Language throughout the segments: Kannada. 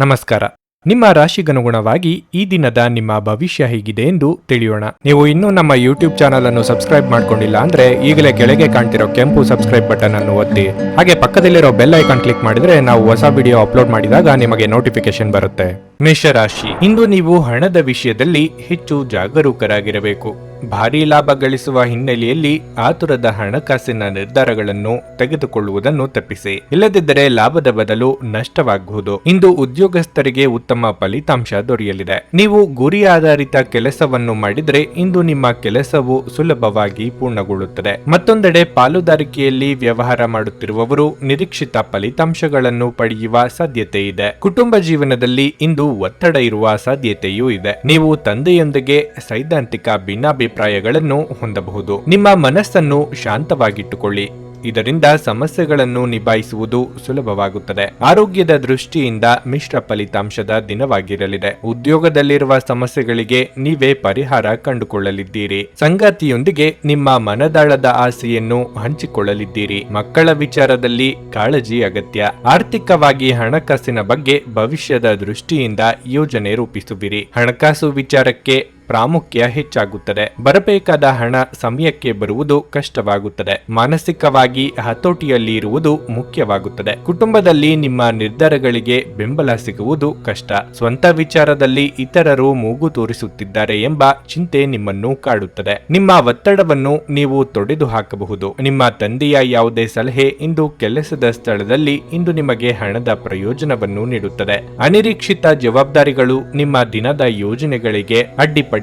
ನಮಸ್ಕಾರ. ನಿಮ್ಮ ರಾಶಿಗನುಗುಣವಾಗಿ ಈ ದಿನದ ನಿಮ್ಮ ಭವಿಷ್ಯ ಹೇಗಿದೆ ಎಂದು ತಿಳಿಯೋಣ. ನೀವು ಇನ್ನೂ ನಮ್ಮ ಯೂಟ್ಯೂಬ್ ಚಾನಲ್ ಅನ್ನು ಸಬ್ಸ್ಕ್ರೈಬ್ ಮಾಡ್ಕೊಂಡಿಲ್ಲ ಅಂದ್ರೆ ಈಗಲೇ ಕೆಳಗೆ ಕಾಣ್ತಿರೋ ಕೆಂಪು ಸಬ್ಸ್ಕ್ರೈಬ್ ಬಟನ್ ಅನ್ನು ಒತ್ತಿ, ಹಾಗೆ ಪಕ್ಕದಲ್ಲಿರೋ ಬೆಲ್ ಐಕಾನ್ ಕ್ಲಿಕ್ ಮಾಡಿದ್ರೆ ನಾವು ಹೊಸ ವಿಡಿಯೋ ಅಪ್ಲೋಡ್ ಮಾಡಿದಾಗ ನಿಮಗೆ ನೋಟಿಫಿಕೇಶನ್ ಬರುತ್ತೆ. ಮೇಷರಾಶಿ, ಇಂದು ನೀವು ಹಣದ ವಿಷಯದಲ್ಲಿ ಹೆಚ್ಚು ಜಾಗರೂಕರಾಗಿರಬೇಕು. ಭಾರೀ ಲಾಭ ಗಳಿಸುವ ಹಿನ್ನೆಲೆಯಲ್ಲಿ ಆತುರದ ಹಣಕಾಸಿನ ನಿರ್ಧಾರಗಳನ್ನು ತೆಗೆದುಕೊಳ್ಳುವುದನ್ನು ತಪ್ಪಿಸಿ, ಇಲ್ಲದಿದ್ದರೆ ಲಾಭದ ಬದಲು ನಷ್ಟವಾಗಬಹುದು. ಇಂದು ಉದ್ಯೋಗಸ್ಥರಿಗೆ ಉತ್ತಮ ಫಲಿತಾಂಶ ದೊರೆಯಲಿದೆ. ನೀವು ಗುರಿ ಆಧಾರಿತ ಕೆಲಸವನ್ನು ಮಾಡಿದರೆ ಇಂದು ನಿಮ್ಮ ಕೆಲಸವು ಸುಲಭವಾಗಿ ಪೂರ್ಣಗೊಳ್ಳುತ್ತದೆ. ಮತ್ತೊಂದೆಡೆ ಪಾಲುದಾರಿಕೆಯಲ್ಲಿ ವ್ಯವಹಾರ ಮಾಡುತ್ತಿರುವವರು ನಿರೀಕ್ಷಿತ ಫಲಿತಾಂಶಗಳನ್ನು ಪಡೆಯುವ ಸಾಧ್ಯತೆ ಇದೆ. ಕುಟುಂಬ ಜೀವನದಲ್ಲಿ ಇಂದು ಒತ್ತಡ ಇರುವ ಸಾಧ್ಯತೆಯೂ ಇದೆ. ನೀವು ತಂದೆಯೊಂದಿಗೆ ಸೈದ್ಧಾಂತಿಕ ಭಿನ್ನಾಭಿಪ್ರಾಯಗಳನ್ನು ಹೊಂದಬಹುದು. ನಿಮ್ಮ ಮನಸ್ಸನ್ನು ಶಾಂತವಾಗಿಟ್ಟುಕೊಳ್ಳಿ, ಇದರಿಂದ ಸಮಸ್ಯೆಗಳನ್ನು ನಿಭಾಯಿಸುವುದು ಸುಲಭವಾಗುತ್ತದೆ. ಆರೋಗ್ಯದ ದೃಷ್ಟಿಯಿಂದ ಮಿಶ್ರ ಫಲಿತಾಂಶದ ದಿನವಾಗಿರಲಿದೆ. ಉದ್ಯೋಗದಲ್ಲಿರುವ ಸಮಸ್ಯೆಗಳಿಗೆ ನೀವೇ ಪರಿಹಾರ ಕಂಡುಕೊಳ್ಳಲಿದ್ದೀರಿ. ಸಂಗಾತಿಯೊಂದಿಗೆ ನಿಮ್ಮ ಮನದಾಳದ ಆಸೆಯನ್ನು ಹಂಚಿಕೊಳ್ಳಲಿದ್ದೀರಿ. ಮಕ್ಕಳ ವಿಚಾರದಲ್ಲಿ ಕಾಳಜಿ ಅಗತ್ಯ. ಆರ್ಥಿಕವಾಗಿ ಹಣಕಾಸಿನ ಬಗ್ಗೆ ಭವಿಷ್ಯದ ದೃಷ್ಟಿಯಿಂದ ಯೋಜನೆ ರೂಪಿಸುವಿರಿ. ಹಣಕಾಸು ವಿಚಾರಕ್ಕೆ ಪ್ರಾಮುಖ್ಯ ಹೆಚ್ಚಾಗುತ್ತದೆ. ಬರಬೇಕಾದ ಹಣ ಸಮಯಕ್ಕೆ ಬರುವುದು ಕಷ್ಟವಾಗುತ್ತದೆ. ಮಾನಸಿಕವಾಗಿ ಹತೋಟಿಯಲ್ಲಿ ಇರುವುದು ಮುಖ್ಯವಾಗುತ್ತದೆ. ಕುಟುಂಬದಲ್ಲಿ ನಿಮ್ಮ ನಿರ್ಧಾರಗಳಿಗೆ ಬೆಂಬಲ ಸಿಗುವುದು ಕಷ್ಟ. ಸ್ವಂತ ವಿಚಾರದಲ್ಲಿ ಇತರರು ಮೂಗು ತೋರಿಸುತ್ತಿದ್ದಾರೆ ಎಂಬ ಚಿಂತೆ ನಿಮ್ಮನ್ನು ಕಾಡುತ್ತದೆ. ನಿಮ್ಮ ಒತ್ತಡವನ್ನು ನೀವು ತೊಡೆದು ಹಾಕಬಹುದು. ನಿಮ್ಮ ತಂದೆಯ ಯಾವುದೇ ಸಲಹೆ ಇಂದು ಕೆಲಸದ ಸ್ಥಳದಲ್ಲಿ ಇಂದು ನಿಮಗೆ ಹಣದ ಪ್ರಯೋಜನವನ್ನು ನೀಡುತ್ತದೆ. ಅನಿರೀಕ್ಷಿತ ಜವಾಬ್ದಾರಿಗಳು ನಿಮ್ಮ ದಿನದ ಯೋಜನೆಗಳಿಗೆ ಅಡ್ಡಿಪಡಿಸುತ್ತವೆ.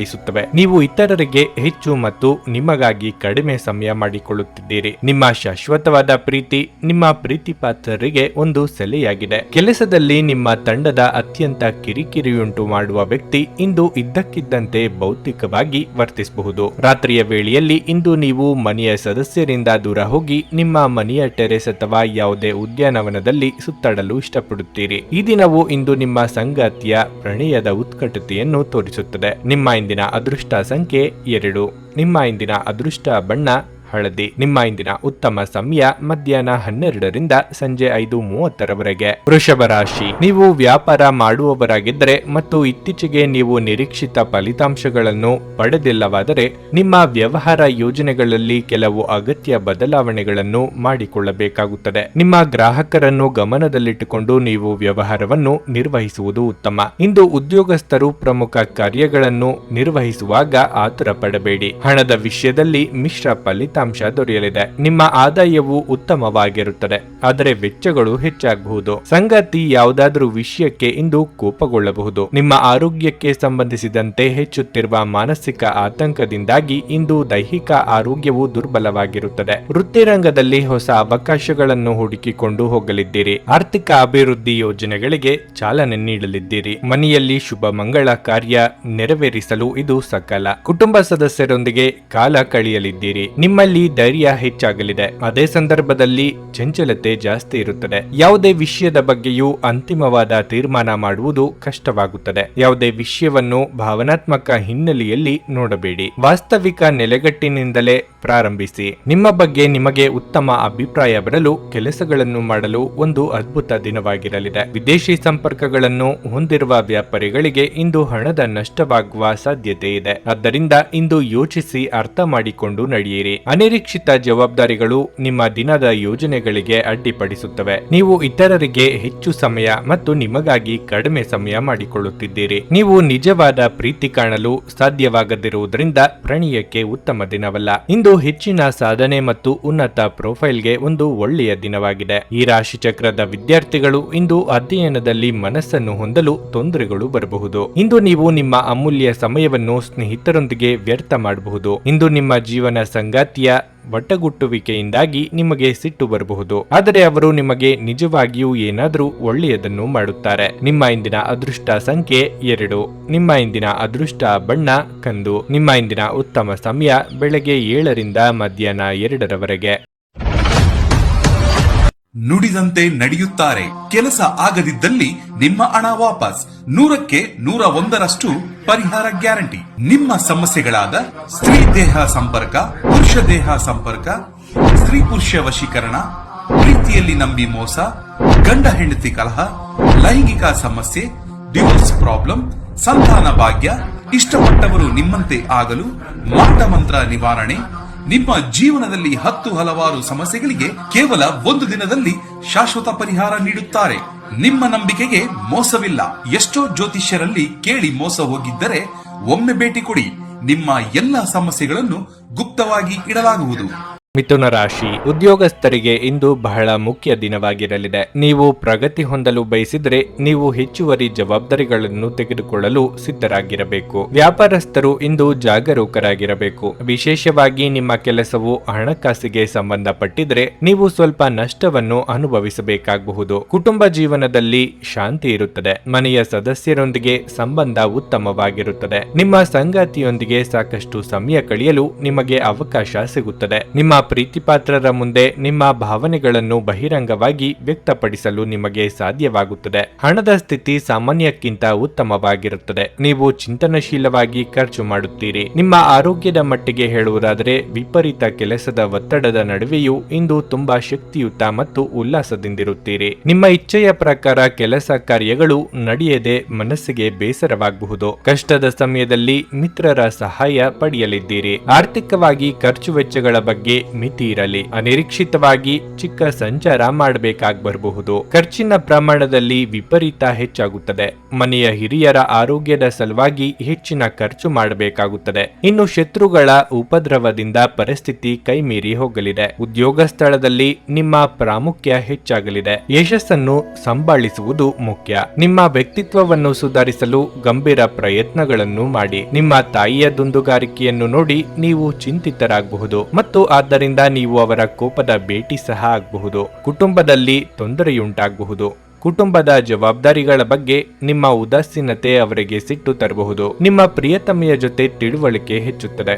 ನೀವು ಇತರರಿಗೆ ಹೆಚ್ಚು ಮತ್ತು ನಿಮಗಾಗಿ ಕಡಿಮೆ ಸಮಯ ಮಾಡಿಕೊಳ್ಳುತ್ತಿದ್ದೀರಿ. ನಿಮ್ಮ ಶಾಶ್ವತವಾದ ಪ್ರೀತಿ ನಿಮ್ಮ ಪ್ರೀತಿ ಪಾತ್ರರಿಗೆ ಒಂದು ಸೆಲೆಯಾಗಿದೆ. ಕೆಲಸದಲ್ಲಿ ನಿಮ್ಮ ತಂಡದ ಅತ್ಯಂತ ಕಿರಿಕಿರಿಯುಂಟು ಮಾಡುವ ವ್ಯಕ್ತಿ ಇಂದು ಇದ್ದಕ್ಕಿದ್ದಂತೆ ಭೌತಿಕವಾಗಿ ವರ್ತಿಸಬಹುದು. ರಾತ್ರಿಯ ವೇಳೆಯಲ್ಲಿ ಇಂದು ನೀವು ಮನೆಯ ಸದಸ್ಯರಿಂದ ದೂರ ಹೋಗಿ ನಿಮ್ಮ ಮನೆಯ ಟೆರೆಸ್ ಅಥವಾ ಯಾವುದೇ ಉದ್ಯಾನವನದಲ್ಲಿ ಸುತ್ತಾಡಲು ಇಷ್ಟಪಡುತ್ತೀರಿ. ಈ ದಿನವು ಇಂದು ನಿಮ್ಮ ಸಂಗಾತಿಯ ಪ್ರಣಯದ ಉತ್ಕಟತೆಯನ್ನು ತೋರಿಸುತ್ತದೆ. ನಿಮ್ಮ ಇಂದಿನ ಅದೃಷ್ಟ ಸಂಖ್ಯೆ 2. ನಿಮ್ಮ ಇಂದಿನ ಅದೃಷ್ಟ ಬಣ್ಣ ಹಳದಿ. ನಿಮ್ಮ ಇಂದಿನ ಉತ್ತಮ ಸಮಯ ಮಧ್ಯಾಹ್ನ 12ರಿಂದ ಸಂಜೆ 5:30ರವರೆಗೆ. ವೃಷಭ ರಾಶಿ, ನೀವು ವ್ಯಾಪಾರ ಮಾಡುವವರಾಗಿದ್ದರೆ ಮತ್ತು ಇತ್ತೀಚೆಗೆ ನೀವು ನಿರೀಕ್ಷಿತ ಫಲಿತಾಂಶಗಳನ್ನು ಪಡೆದಿಲ್ಲವಾದರೆ ನಿಮ್ಮ ವ್ಯವಹಾರ ಯೋಜನೆಗಳಲ್ಲಿ ಕೆಲವು ಅಗತ್ಯ ಬದಲಾವಣೆಗಳನ್ನು ಮಾಡಿಕೊಳ್ಳಬೇಕಾಗುತ್ತದೆ. ನಿಮ್ಮ ಗ್ರಾಹಕರನ್ನು ಗಮನದಲ್ಲಿಟ್ಟುಕೊಂಡು ನೀವು ವ್ಯವಹಾರವನ್ನು ನಿರ್ವಹಿಸುವುದು ಉತ್ತಮ. ಇಂದು ಉದ್ಯೋಗಸ್ಥರು ಪ್ರಮುಖ ಕಾರ್ಯಗಳನ್ನು ನಿರ್ವಹಿಸುವಾಗ ಆತುರ ಪಡಬೇಡಿ. ಹಣದ ವಿಷಯದಲ್ಲಿ ಮಿಶ್ರ ಫಲಿತಾಂಶ ದೊರೆಯಲಿದೆ. ನಿಮ್ಮ ಆದಾಯವು ಉತ್ತಮವಾಗಿರುತ್ತದೆ, ಆದರೆ ವೆಚ್ಚಗಳು ಹೆಚ್ಚಾಗಬಹುದು. ಸಂಗಾತಿ ಯಾವುದಾದರೂ ವಿಷಯಕ್ಕೆ ಇಂದು ಕೋಪಗೊಳ್ಳಬಹುದು. ನಿಮ್ಮ ಆರೋಗ್ಯಕ್ಕೆ ಸಂಬಂಧಿಸಿದಂತೆ ಹೆಚ್ಚುತ್ತಿರುವ ಮಾನಸಿಕ ಆತಂಕದಿಂದಾಗಿ ಇಂದು ದೈಹಿಕ ಆರೋಗ್ಯವು ದುರ್ಬಲವಾಗಿರುತ್ತದೆ. ವೃತ್ತಿರಂಗದಲ್ಲಿ ಹೊಸ ಅವಕಾಶಗಳನ್ನು ಹುಡುಕಿಕೊಂಡು ಹೋಗಲಿದ್ದೀರಿ. ಆರ್ಥಿಕ ಅಭಿವೃದ್ಧಿ ಯೋಜನೆಗಳಿಗೆ ಚಾಲನೆ ನೀಡಲಿದ್ದೀರಿ. ಮನೆಯಲ್ಲಿ ಶುಭ ಮಂಗಳ ಕಾರ್ಯ ನೆರವೇರಿಸಲು ಇದು ಸಕಾಲ. ಕುಟುಂಬ ಸದಸ್ಯರೊಂದಿಗೆ ಕಾಲ ಕಳೆಯಲಿದ್ದೀರಿ. ನಿಮ್ಮಲ್ಲಿ ಧೈರ್ಯ ಹೆಚ್ಚಾಗಲಿದೆ. ಅದೇ ಸಂದರ್ಭದಲ್ಲಿ ಚಂಚಲತೆ ಜಾಸ್ತಿ ಇರುತ್ತದೆ. ಯಾವುದೇ ವಿಷಯದ ಬಗ್ಗೆಯೂ ಅಂತಿಮವಾದ ತೀರ್ಮಾನ ಮಾಡುವುದು ಕಷ್ಟವಾಗುತ್ತದೆ. ಯಾವುದೇ ವಿಷಯವನ್ನು ಭಾವನಾತ್ಮಕ ಹಿನ್ನೆಲೆಯಲ್ಲಿ ನೋಡಬೇಡಿ. ವಾಸ್ತವಿಕ ನೆಲೆಗಟ್ಟಿನಿಂದಲೇ ಪ್ರಾರಂಭಿಸಿ. ನಿಮ್ಮ ಬಗ್ಗೆ ನಿಮಗೆ ಉತ್ತಮ ಅಭಿಪ್ರಾಯ ಬರಲು ಕೆಲಸಗಳನ್ನು ಮಾಡಲು ಒಂದು ಅದ್ಭುತ ದಿನವಾಗಿರಲಿದೆ. ವಿದೇಶಿ ಸಂಪರ್ಕಗಳನ್ನು ಹೊಂದಿರುವ ವ್ಯಾಪಾರಿಗಳಿಗೆ ಇಂದು ಹಣದ ನಷ್ಟವಾಗುವ ಸಾಧ್ಯತೆ ಇದೆ. ಆದ್ದರಿಂದ ಇಂದು ಯೋಚಿಸಿ ಅರ್ಥ ಮಾಡಿಕೊಂಡು ನಡೆಯಿರಿ. ಅನಿರೀಕ್ಷಿತ ಜವಾಬ್ದಾರಿಗಳು ನಿಮ್ಮ ದಿನದ ಯೋಜನೆಗಳಿಗೆ ಅಡ್ಡಿಪಡಿಸುತ್ತವೆ. ನೀವು ಇತರರಿಗೆ ಹೆಚ್ಚು ಸಮಯ ಮತ್ತು ನಿಮಗಾಗಿ ಕಡಿಮೆ ಸಮಯ ಮಾಡಿಕೊಳ್ಳುತ್ತಿದ್ದೀರಿ. ನೀವು ನಿಜವಾದ ಪ್ರೀತಿ ಕಾಣಲು ಸಾಧ್ಯವಾಗದಿರುವುದರಿಂದ ಪ್ರಣಯಕ್ಕೆ ಉತ್ತಮ ದಿನವಲ್ಲ. ಇಂದು ಹೆಚ್ಚಿನ ಸಾಧನೆ ಮತ್ತು ಉನ್ನತ ಪ್ರೊಫೈಲ್ಗೆ ಒಂದು ಒಳ್ಳೆಯ ದಿನವಾಗಿದೆ. ಈ ರಾಶಿ ಚಕ್ರದ ವಿದ್ಯಾರ್ಥಿಗಳು ಇಂದು ಅಧ್ಯಯನದಲ್ಲಿ ಮನಸ್ಸನ್ನು ಹೊಂದಲು ತೊಂದರೆಗಳು ಬರಬಹುದು. ಇಂದು ನೀವು ನಿಮ್ಮ ಅಮೂಲ್ಯ ಸಮಯವನ್ನು ಸ್ನೇಹಿತರೊಂದಿಗೆ ವ್ಯರ್ಥ ಮಾಡಬಹುದು. ಇಂದು ನಿಮ್ಮ ಜೀವನ ಸಂಗಾತಿಯ ಒಟ್ಟಗುಟ್ಟುವಿಕೆಯಿಂದಾಗಿ ನಿಮಗೆ ಸಿಟ್ಟು ಬರಬಹುದು, ಆದರೆ ಅವರು ನಿಮಗೆ ನಿಜವಾಗಿಯೂ ಏನಾದರೂ ಒಳ್ಳೆಯದನ್ನು ಮಾಡುತ್ತಾರೆ. ನಿಮ್ಮ ಇಂದಿನ ಅದೃಷ್ಟ ಸಂಖ್ಯೆ 2. ನಿಮ್ಮ ಇಂದಿನ ಅದೃಷ್ಟ ಬಣ್ಣ ಕಂದು. ನಿಮ್ಮ ಇಂದಿನ ಉತ್ತಮ ಸಮಯ ಬೆಳಗ್ಗೆ 7ರಿಂದ ಮಧ್ಯಾಹ್ನ 2ರವರೆಗೆ. ನುಡಿದಂತೆ ನಡೆಯುತ್ತಾರೆ. ಕೆಲಸ ಆಗದಿದ್ದಲ್ಲಿ ನಿಮ್ಮ ಹಣ ವಾಪಸ್. 100ಕ್ಕೆ 101ರಷ್ಟು ಪರಿಹಾರ ಗ್ಯಾರಂಟಿ. ನಿಮ್ಮ ಸಮಸ್ಯೆಗಳಾದ ಸ್ತ್ರೀ ದೇಹ ಸಂಪರ್ಕ, ಪುರುಷ ದೇಹ ಸಂಪರ್ಕ, ಸ್ತ್ರೀ ಪುರುಷ ವಶೀಕರಣ, ಪ್ರೀತಿಯಲ್ಲಿ ನಂಬಿ ಮೋಸ, ಗಂಡ ಹೆಂಡತಿ ಕಲಹ, ಲೈಂಗಿಕ ಸಮಸ್ಯೆ, ಡಿವೋರ್ಸ್ ಪ್ರಾಬ್ಲಮ್, ಸಂತಾನ ಭಾಗ್ಯ, ಇಷ್ಟಪಟ್ಟವರು ನಿಮ್ಮಂತೆ ಆಗಲು ಮಾಟ ಮಂತ್ರ ನಿವಾರಣೆ. ನಿಮ್ಮ ಜೀವನದಲ್ಲಿ ಹಲವಾರು ಸಮಸ್ಯೆಗಳಿಗೆ ಕೇವಲ ಒಂದು ದಿನದಲ್ಲಿ ಶಾಶ್ವತ ಪರಿಹಾರ ನೀಡುತ್ತಾರೆ. ನಿಮ್ಮ ನಂಬಿಕೆಗೆ ಮೋಸವಿಲ್ಲ. ಎಷ್ಟೋ ಜ್ಯೋತಿಷ್ಯರಲ್ಲಿ ಕೇಳಿ ಮೋಸ ಹೋಗಿದ್ದರೆ ಒಮ್ಮೆ ಭೇಟಿ ಕೊಡಿ. ನಿಮ್ಮ ಎಲ್ಲಾ ಸಮಸ್ಯೆಗಳನ್ನು ಗುಪ್ತವಾಗಿ ಇಡಲಾಗುವುದು. ಮಿಥುನ ರಾಶಿ ಉದ್ಯೋಗಸ್ಥರಿಗೆ ಇಂದು ಬಹಳ ಮುಖ್ಯ ದಿನವಾಗಿರಲಿದೆ. ನೀವು ಪ್ರಗತಿ ಹೊಂದಲು ಬಯಸಿದರೆ ನೀವು ಹೆಚ್ಚುವರಿ ಜವಾಬ್ದಾರಿಗಳನ್ನು ತೆಗೆದುಕೊಳ್ಳಲು ಸಿದ್ಧರಾಗಿರಬೇಕು. ವ್ಯಾಪಾರಸ್ಥರು ಇಂದು ಜಾಗರೂಕರಾಗಿರಬೇಕು. ವಿಶೇಷವಾಗಿ ನಿಮ್ಮ ಕೆಲಸವು ಹಣಕಾಸಿಗೆ ಸಂಬಂಧಪಟ್ಟಿದ್ರೆ ನೀವು ಸ್ವಲ್ಪ ನಷ್ಟವನ್ನು ಅನುಭವಿಸಬೇಕಾಗಬಹುದು. ಕುಟುಂಬ ಜೀವನದಲ್ಲಿ ಶಾಂತಿ ಇರುತ್ತದೆ. ಮನೆಯ ಸದಸ್ಯರೊಂದಿಗೆ ಸಂಬಂಧ ಉತ್ತಮವಾಗಿರುತ್ತದೆ. ನಿಮ್ಮ ಸಂಗಾತಿಯೊಂದಿಗೆ ಸಾಕಷ್ಟು ಸಮಯ ಕಳೆಯಲು ನಿಮಗೆ ಅವಕಾಶ ಸಿಗುತ್ತದೆ. ನಿಮ್ಮ ಪ್ರೀತಿಪಾತ್ರರ ಮುಂದೆ ನಿಮ್ಮ ಭಾವನೆಗಳನ್ನು ಬಹಿರಂಗವಾಗಿ ವ್ಯಕ್ತಪಡಿಸಲು ನಿಮಗೆ ಸಾಧ್ಯವಾಗುತ್ತದೆ. ಹಣದ ಸ್ಥಿತಿ ಸಾಮಾನ್ಯಕ್ಕಿಂತ ಉತ್ತಮವಾಗಿರುತ್ತದೆ. ನೀವು ಚಿಂತನಶೀಲವಾಗಿ ಖರ್ಚು ಮಾಡುತ್ತೀರಿ. ನಿಮ್ಮ ಆರೋಗ್ಯದ ಮಟ್ಟಿಗೆ ಹೇಳುವುದಾದರೆ ವಿಪರೀತ ಕೆಲಸದ ಒತ್ತಡದ ನಡುವೆಯೂ ಇಂದು ತುಂಬಾ ಶಕ್ತಿಯುತ ಮತ್ತು ಉಲ್ಲಾಸದಿಂದಿರುತ್ತೀರಿ. ನಿಮ್ಮ ಇಚ್ಛೆಯ ಪ್ರಕಾರ ಕೆಲಸ ಕಾರ್ಯಗಳು ನಡೆಯದೆ ಮನಸ್ಸಿಗೆ ಬೇಸರವಾಗಬಹುದು. ಕಷ್ಟದ ಸಮಯದಲ್ಲಿ ಮಿತ್ರರ ಸಹಾಯ ಪಡೆಯಲಿದ್ದೀರಿ. ಆರ್ಥಿಕವಾಗಿ ಖರ್ಚು ವೆಚ್ಚಗಳ ಬಗ್ಗೆ ಮಿತಿ ಇರಲಿ. ಅನಿರೀಕ್ಷಿತವಾಗಿ ಚಿಕ್ಕ ಸಂಚಾರ ಮಾಡಬೇಕಾಗಬರಬಹುದು. ಖರ್ಚಿನ ಪ್ರಮಾಣದಲ್ಲಿ ವಿಪರೀತ ಹೆಚ್ಚಾಗುತ್ತದೆ. ಮನೆಯ ಹಿರಿಯರ ಆರೋಗ್ಯದ ಸಲುವಾಗಿ ಹೆಚ್ಚಿನ ಖರ್ಚು ಮಾಡಬೇಕಾಗುತ್ತದೆ. ಇನ್ನು ಶತ್ರುಗಳ ಉಪದ್ರವದಿಂದ ಪರಿಸ್ಥಿತಿ ಕೈಮೀರಿ ಹೋಗಲಿದೆ. ಉದ್ಯೋಗ ಸ್ಥಳದಲ್ಲಿ ನಿಮ್ಮ ಪ್ರಾಮುಖ್ಯ ಹೆಚ್ಚಾಗಲಿದೆ. ಯಶಸ್ಸನ್ನು ಸಂಭಾಳಿಸುವುದು ಮುಖ್ಯ. ನಿಮ್ಮ ವ್ಯಕ್ತಿತ್ವವನ್ನು ಸುಧಾರಿಸಲು ಗಂಭೀರ ಪ್ರಯತ್ನಗಳನ್ನು ಮಾಡಿ. ನಿಮ್ಮ ತಾಯಿಯ ದುಂದುಗಾರಿಕೆಯನ್ನು ನೋಡಿ ನೀವು ಚಿಂತಿತರಾಗಬಹುದು ಮತ್ತು ಆದ್ದರಿಂದ ನೀವು ಅವರ ಕೋಪದ ಭೇಟಿ ಸಹ ಆಗಬಹುದು. ಕುಟುಂಬದಲ್ಲಿ ತೊಂದರೆಯುಂಟಾಗಬಹುದು. ಕುಟುಂಬದ ಜವಾಬ್ದಾರಿಗಳ ಬಗ್ಗೆ ನಿಮ್ಮ ಉದಾಸೀನತೆ ಅವರಿಗೆ ಸಿಟ್ಟು ತರಬಹುದು. ನಿಮ್ಮ ಪ್ರಿಯತಮೆಯ ಜೊತೆ ತಿಳುವಳಿಕೆ ಹೆಚ್ಚುತ್ತದೆ.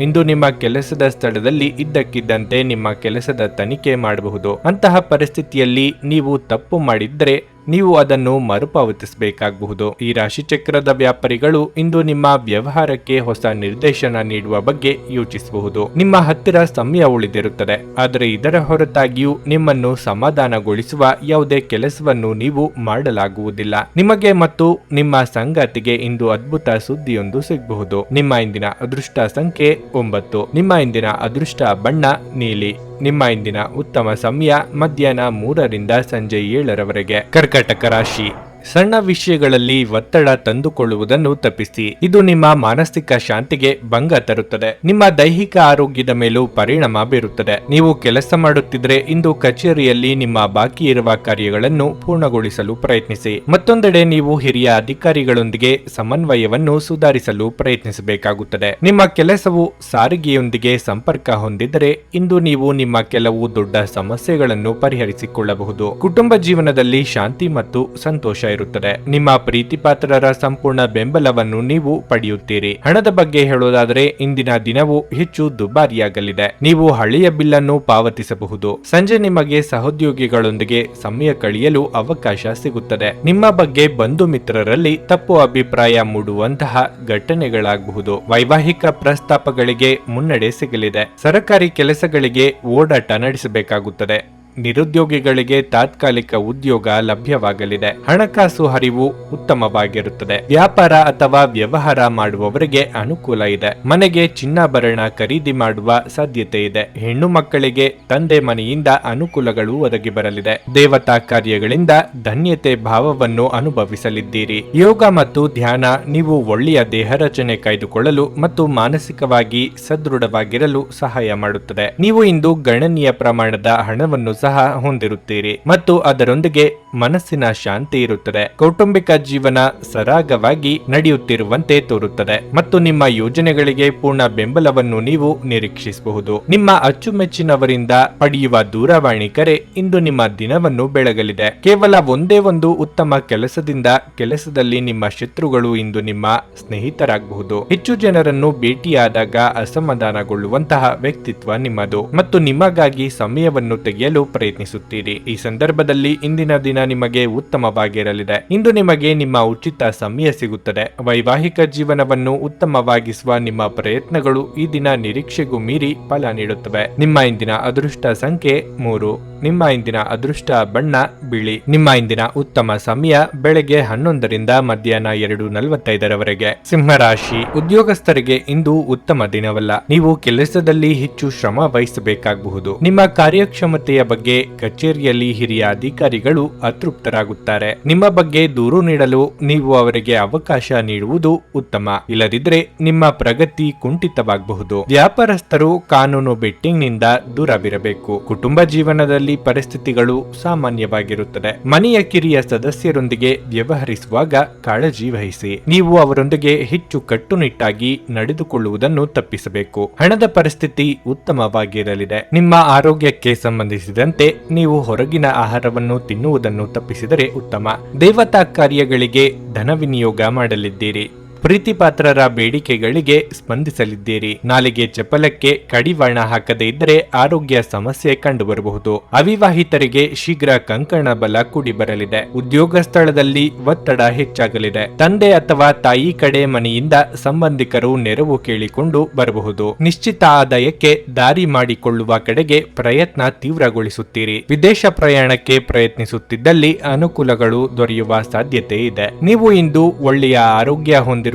ಇಂದು ನಿಮ್ಮ ಕೆಲಸದ ಸ್ಥಳದಲ್ಲಿ ಇದ್ದಕ್ಕಿದ್ದಂತೆ ನಿಮ್ಮ ಕೆಲಸದ ತನಿಖೆ ಮಾಡಬಹುದು. ಅಂತಹ ಪರಿಸ್ಥಿತಿಯಲ್ಲಿ ನೀವು ತಪ್ಪು ಮಾಡಿದ್ರೆ ನೀವು ಅದನ್ನು ಮರುಪಾವತಿಸಬೇಕಾಗಬಹುದು. ಈ ರಾಶಿಚಕ್ರದ ವ್ಯಾಪಾರಿಗಳು ಇಂದು ನಿಮ್ಮ ವ್ಯವಹಾರಕ್ಕೆ ಹೊಸ ನಿರ್ದೇಶನ ನೀಡುವ ಬಗ್ಗೆ ಯೋಚಿಸಬಹುದು. ನಿಮ್ಮ ಹತ್ತಿರ ಸಮಯ ಉಳಿದಿರುತ್ತದೆ. ಆದರೆ ಇದರ ಹೊರತಾಗಿಯೂ ನಿಮ್ಮನ್ನು ಸಮಾಧಾನಗೊಳಿಸುವ ಯಾವುದೇ ಕೆಲಸವನ್ನು ನೀವು ಮಾಡಲಾಗುವುದಿಲ್ಲ. ನಿಮಗೆ ಮತ್ತು ನಿಮ್ಮ ಸಂಗಾತಿಗೆ ಇಂದು ಅದ್ಭುತ ಸುದ್ದಿಯೊಂದು ಸಿಗಬಹುದು. ನಿಮ್ಮ ಇಂದಿನ ಅದೃಷ್ಟ ಸಂಖ್ಯೆ 9. ನಿಮ್ಮ ಇಂದಿನ ಅದೃಷ್ಟ ಬಣ್ಣ ನೀಲಿ. ನಿಮ್ಮ ಇಂದಿನ ಉತ್ತಮ ಸಮಯ ಮಧ್ಯಾಹ್ನ 3ರಿಂದ ಸಂಜೆ 7ರವರೆಗೆ. ಕರ್ಕಾಟಕ ರಾಶಿ ಸಣ್ಣ ವಿಷಯಗಳಲ್ಲಿ ಒತ್ತಡ ತಂದುಕೊಳ್ಳುವುದನ್ನು ತಪ್ಪಿಸಿ. ಇದು ನಿಮ್ಮ ಮಾನಸಿಕ ಶಾಂತಿಗೆ ಭಂಗ ತರುತ್ತದೆ. ನಿಮ್ಮ ದೈಹಿಕ ಆರೋಗ್ಯದ ಮೇಲೂ ಪರಿಣಾಮ ಬೀರುತ್ತದೆ. ನೀವು ಕೆಲಸ ಮಾಡುತ್ತಿದ್ರೆ ಇಂದು ಕಚೇರಿಯಲ್ಲಿ ನಿಮ್ಮ ಬಾಕಿ ಇರುವ ಕಾರ್ಯಗಳನ್ನು ಪೂರ್ಣಗೊಳಿಸಲು ಪ್ರಯತ್ನಿಸಿ. ಮತ್ತೊಂದೆಡೆ ನೀವು ಹಿರಿಯ ಅಧಿಕಾರಿಗಳೊಂದಿಗೆ ಸಮನ್ವಯವನ್ನು ಸುಧಾರಿಸಲು ಪ್ರಯತ್ನಿಸಬೇಕಾಗುತ್ತದೆ. ನಿಮ್ಮ ಕೆಲಸವು ಸಾರಿಗೆಯೊಂದಿಗೆ ಸಂಪರ್ಕ ಹೊಂದಿದ್ದರೆ ಇಂದು ನೀವು ನಿಮ್ಮ ಕೆಲವು ದೊಡ್ಡ ಸಮಸ್ಯೆಗಳನ್ನು ಪರಿಹರಿಸಿಕೊಳ್ಳಬಹುದು. ಕುಟುಂಬ ಜೀವನದಲ್ಲಿ ಶಾಂತಿ ಮತ್ತು ಸಂತೋಷ ಇರುತ್ತದೆ. ನಿಮ್ಮ ಪ್ರೀತಿಪಾತ್ರರ ಸಂಪೂರ್ಣ ಬೆಂಬಲವನ್ನು ನೀವು ಪಡೆಯುತ್ತೀರಿ. ಹಣದ ಬಗ್ಗೆ ಹೇಳೋದಾದರೆ ಇಂದಿನ ದಿನವು ಹೆಚ್ಚು ದುಬಾರಿಯಾಗಲಿದೆ. ನೀವು ಹಳೆಯ ಬಿಲ್ಲನ್ನು ಪಾವತಿಸಬಹುದು. ಸಂಜೆ ನಿಮಗೆ ಸಹೋದ್ಯೋಗಿಗಳೊಂದಿಗೆ ಸಮಯ ಕಳೆಯಲು ಅವಕಾಶ ಸಿಗುತ್ತದೆ. ನಿಮ್ಮ ಬಗ್ಗೆ ಬಂಧು ಮಿತ್ರರಲ್ಲಿ ತಪ್ಪು ಅಭಿಪ್ರಾಯ ಮೂಡುವಂತಹ ಘಟನೆಗಳಾಗಬಹುದು. ವೈವಾಹಿಕ ಪ್ರಸ್ತಾಪಗಳಿಗೆ ಮುನ್ನಡೆ ಸಿಗಲಿದೆ. ಸರ್ಕಾರಿ ಕೆಲಸಗಳಿಗೆ ಓಡಾಟ ನಡೆಸಬೇಕಾಗುತ್ತದೆ. ನಿರುದ್ಯೋಗಿಗಳಿಗೆ ತಾತ್ಕಾಲಿಕ ಉದ್ಯೋಗ ಲಭ್ಯವಾಗಲಿದೆ. ಹಣಕಾಸು ಹರಿವು ಉತ್ತಮವಾಗಿರುತ್ತದೆ. ವ್ಯಾಪಾರ ಅಥವಾ ವ್ಯವಹಾರ ಮಾಡುವವರಿಗೆ ಅನುಕೂಲ ಇದೆ. ಮನೆಗೆ ಚಿನ್ನಾಭರಣ ಖರೀದಿ ಮಾಡುವ ಸಾಧ್ಯತೆ ಇದೆ. ಹೆಣ್ಣು ಮಕ್ಕಳಿಗೆ ತಂದೆ ಮನೆಯಿಂದ ಅನುಕೂಲಗಳು ಒದಗಿ ಬರಲಿದೆ. ದೇವತಾ ಕಾರ್ಯಗಳಿಂದ ಧನ್ಯತೆ ಭಾವವನ್ನು ಅನುಭವಿಸಲಿದ್ದೀರಿ. ಯೋಗ ಮತ್ತು ಧ್ಯಾನ ನೀವು ಒಳ್ಳೆಯ ದೇಹ ರಚನೆ ಕಾಯ್ದುಕೊಳ್ಳಲು ಮತ್ತು ಮಾನಸಿಕವಾಗಿ ಸದೃಢವಾಗಿರಲು ಸಹಾಯ ಮಾಡುತ್ತದೆ. ನೀವು ಇಂದು ಗಣನೀಯ ಪ್ರಮಾಣದ ಹಣವನ್ನು ಸಹ ಹೊಂದಿರುತ್ತೀರಿ ಮತ್ತು ಅದರೊಂದಿಗೆ ಮನಸ್ಸಿನ ಶಾಂತಿ ಇರುತ್ತದೆ. ಕೌಟುಂಬಿಕ ಜೀವನ ಸರಾಗವಾಗಿ ನಡೆಯುತ್ತಿರುವಂತೆ ತೋರುತ್ತದೆ ಮತ್ತು ನಿಮ್ಮ ಯೋಜನೆಗಳಿಗೆ ಪೂರ್ಣ ಬೆಂಬಲವನ್ನು ನೀವು ನಿರೀಕ್ಷಿಸಬಹುದು. ನಿಮ್ಮ ಅಚ್ಚುಮೆಚ್ಚಿನವರಿಂದ ಪಡೆಯುವ ದೂರವಾಣಿ ಕರೆ ಇಂದು ನಿಮ್ಮ ದಿನವನ್ನು ಬೆಳಗಲಿದೆ. ಕೇವಲ ಒಂದೇ ಒಂದು ಉತ್ತಮ ಕೆಲಸದಿಂದ ಕೆಲಸದಲ್ಲಿ ನಿಮ್ಮ ಶತ್ರುಗಳು ಇಂದು ನಿಮ್ಮ ಸ್ನೇಹಿತರಾಗಬಹುದು. ಹೆಚ್ಚು ಜನರನ್ನು ಭೇಟಿಯಾದಾಗ ಅಸಮಾಧಾನಗೊಳ್ಳುವಂತಹ ವ್ಯಕ್ತಿತ್ವ ನಿಮ್ಮದು ಮತ್ತು ನಿಮಗಾಗಿ ಸಮಯವನ್ನು ತೆಗೆಯಲು ಪ್ರಯತ್ನಿಸುತ್ತೀರಿ. ಈ ಸಂದರ್ಭದಲ್ಲಿ ಇಂದಿನ ದಿನ ನಿಮಗೆ ಉತ್ತಮವಾಗಿರಲಿದೆ. ಇಂದು ನಿಮಗೆ ನಿಮ್ಮ ಉಚಿತ ಸಮಯ ಸಿಗುತ್ತದೆ. ವೈವಾಹಿಕ ಜೀವನವನ್ನು ಉತ್ತಮವಾಗಿಸುವ ನಿಮ್ಮ ಪ್ರಯತ್ನಗಳು ಈ ದಿನ ನಿರೀಕ್ಷೆಗೂ ಮೀರಿ ಫಲ ನೀಡುತ್ತವೆ. ನಿಮ್ಮ ಇಂದಿನ ಅದೃಷ್ಟ ಸಂಖ್ಯೆ 3. ನಿಮ್ಮ ಇಂದಿನ ಅದೃಷ್ಟ ಬಣ್ಣ ಬಿಳಿ. ನಿಮ್ಮ ಇಂದಿನ ಉತ್ತಮ ಸಮಯ ಬೆಳಗ್ಗೆ 11ರಿಂದ ಮಧ್ಯಾಹ್ನ 2:45 ಸಿಂಹರಾಶಿ, ಉದ್ಯೋಗಸ್ಥರಿಗೆ ಇಂದು ಉತ್ತಮ ದಿನವಲ್ಲ. ನೀವು ಕೆಲಸದಲ್ಲಿ ಹೆಚ್ಚು ಶ್ರಮ ವಹಿಸಬೇಕಾಗಬಹುದು. ನಿಮ್ಮ ಕಾರ್ಯಕ್ಷಮತೆಯ ಬಗ್ಗೆ ಕಚೇರಿಯಲ್ಲಿ ಹಿರಿಯ ಅಧಿಕಾರಿಗಳು ಅತೃಪ್ತರಾಗುತ್ತಾರೆ. ನಿಮ್ಮ ಬಗ್ಗೆ ದೂರು ನೀಡಲು ನೀವು ಅವರಿಗೆ ಅವಕಾಶ ನೀಡುವುದು ಉತ್ತಮ. ಇಲ್ಲದಿದ್ದರೆ ನಿಮ್ಮ ಪ್ರಗತಿ ಕುಂಠಿತವಾಗಬಹುದು. ವ್ಯಾಪಾರಸ್ಥರು ಕಾನೂನು ಬೆಟ್ಟಿಂಗ್ನಿಂದ ದೂರವಿರಬೇಕು. ಕುಟುಂಬ ಜೀವನದಲ್ಲಿ ಪರಿಸ್ಥಿತಿಗಳು ಸಾಮಾನ್ಯವಾಗಿರುತ್ತದೆ. ಮನೆಯ ಕಿರಿಯ ಸದಸ್ಯರೊಂದಿಗೆ ವ್ಯವಹರಿಸುವಾಗ ಕಾಳಜಿ ವಹಿಸಿ. ನೀವು ಅವರೊಂದಿಗೆ ಹೆಚ್ಚು ಕಟ್ಟುನಿಟ್ಟಾಗಿ ನಡೆದುಕೊಳ್ಳುವುದನ್ನು ತಪ್ಪಿಸಬೇಕು. ಹಣದ ಪರಿಸ್ಥಿತಿ ಉತ್ತಮವಾಗಿರಲಿದೆ. ನಿಮ್ಮ ಆರೋಗ್ಯಕ್ಕೆ ಸಂಬಂಧಿಸಿದಂತೆ ನೀವು ಹೊರಗಿನ ಆಹಾರವನ್ನು ತಿನ್ನುವುದನ್ನು ತಪ್ಪಿಸಿದರೆ ಉತ್ತಮ. ದೇವತಾ ಕಾರ್ಯಗಳಿಗೆ ಧನ ವಿನಿಯೋಗ ಮಾಡಲಿದ್ದೀರಿ. ಪ್ರೀತಿಪಾತ್ರರ ಬೇಡಿಕೆಗಳಿಗೆ ಸ್ಪಂದಿಸಲಿದ್ದೀರಿ. ನಾಲಿಗೆ ಚಪಲಕ್ಕೆ ಕಡಿವಾಣ ಹಾಕದೇ ಇದ್ದರೆ ಆರೋಗ್ಯ ಸಮಸ್ಯೆ ಕಂಡುಬರಬಹುದು. ಅವಿವಾಹಿತರಿಗೆ ಶೀಘ್ರ ಕಂಕಣ ಬಲ ಕೂಡಿ ಬರಲಿದೆ. ಉದ್ಯೋಗ ಸ್ಥಳದಲ್ಲಿ ಒತ್ತಡ ಹೆಚ್ಚಾಗಲಿದೆ. ತಂದೆ ಅಥವಾ ತಾಯಿ ಕಡೆ ಮನೆಯಿಂದ ಸಂಬಂಧಿಕರು ನೆರವು ಕೇಳಿಕೊಂಡು ಬರಬಹುದು. ನಿಶ್ಚಿತ ಆದಾಯಕ್ಕೆ ದಾರಿ ಮಾಡಿಕೊಳ್ಳುವ ಕಡೆಗೆ ಪ್ರಯತ್ನ ತೀವ್ರಗೊಳಿಸುತ್ತೀರಿ. ವಿದೇಶ ಪ್ರಯಾಣಕ್ಕೆ ಪ್ರಯತ್ನಿಸುತ್ತಿದ್ದಲ್ಲಿ ಅನುಕೂಲಗಳು ದೊರೆಯುವ ಸಾಧ್ಯತೆ ಇದೆ. ನೀವು ಇಂದು ಒಳ್ಳೆಯ ಆರೋಗ್ಯ ಹೊಂದಿರುವುದರಿಂದ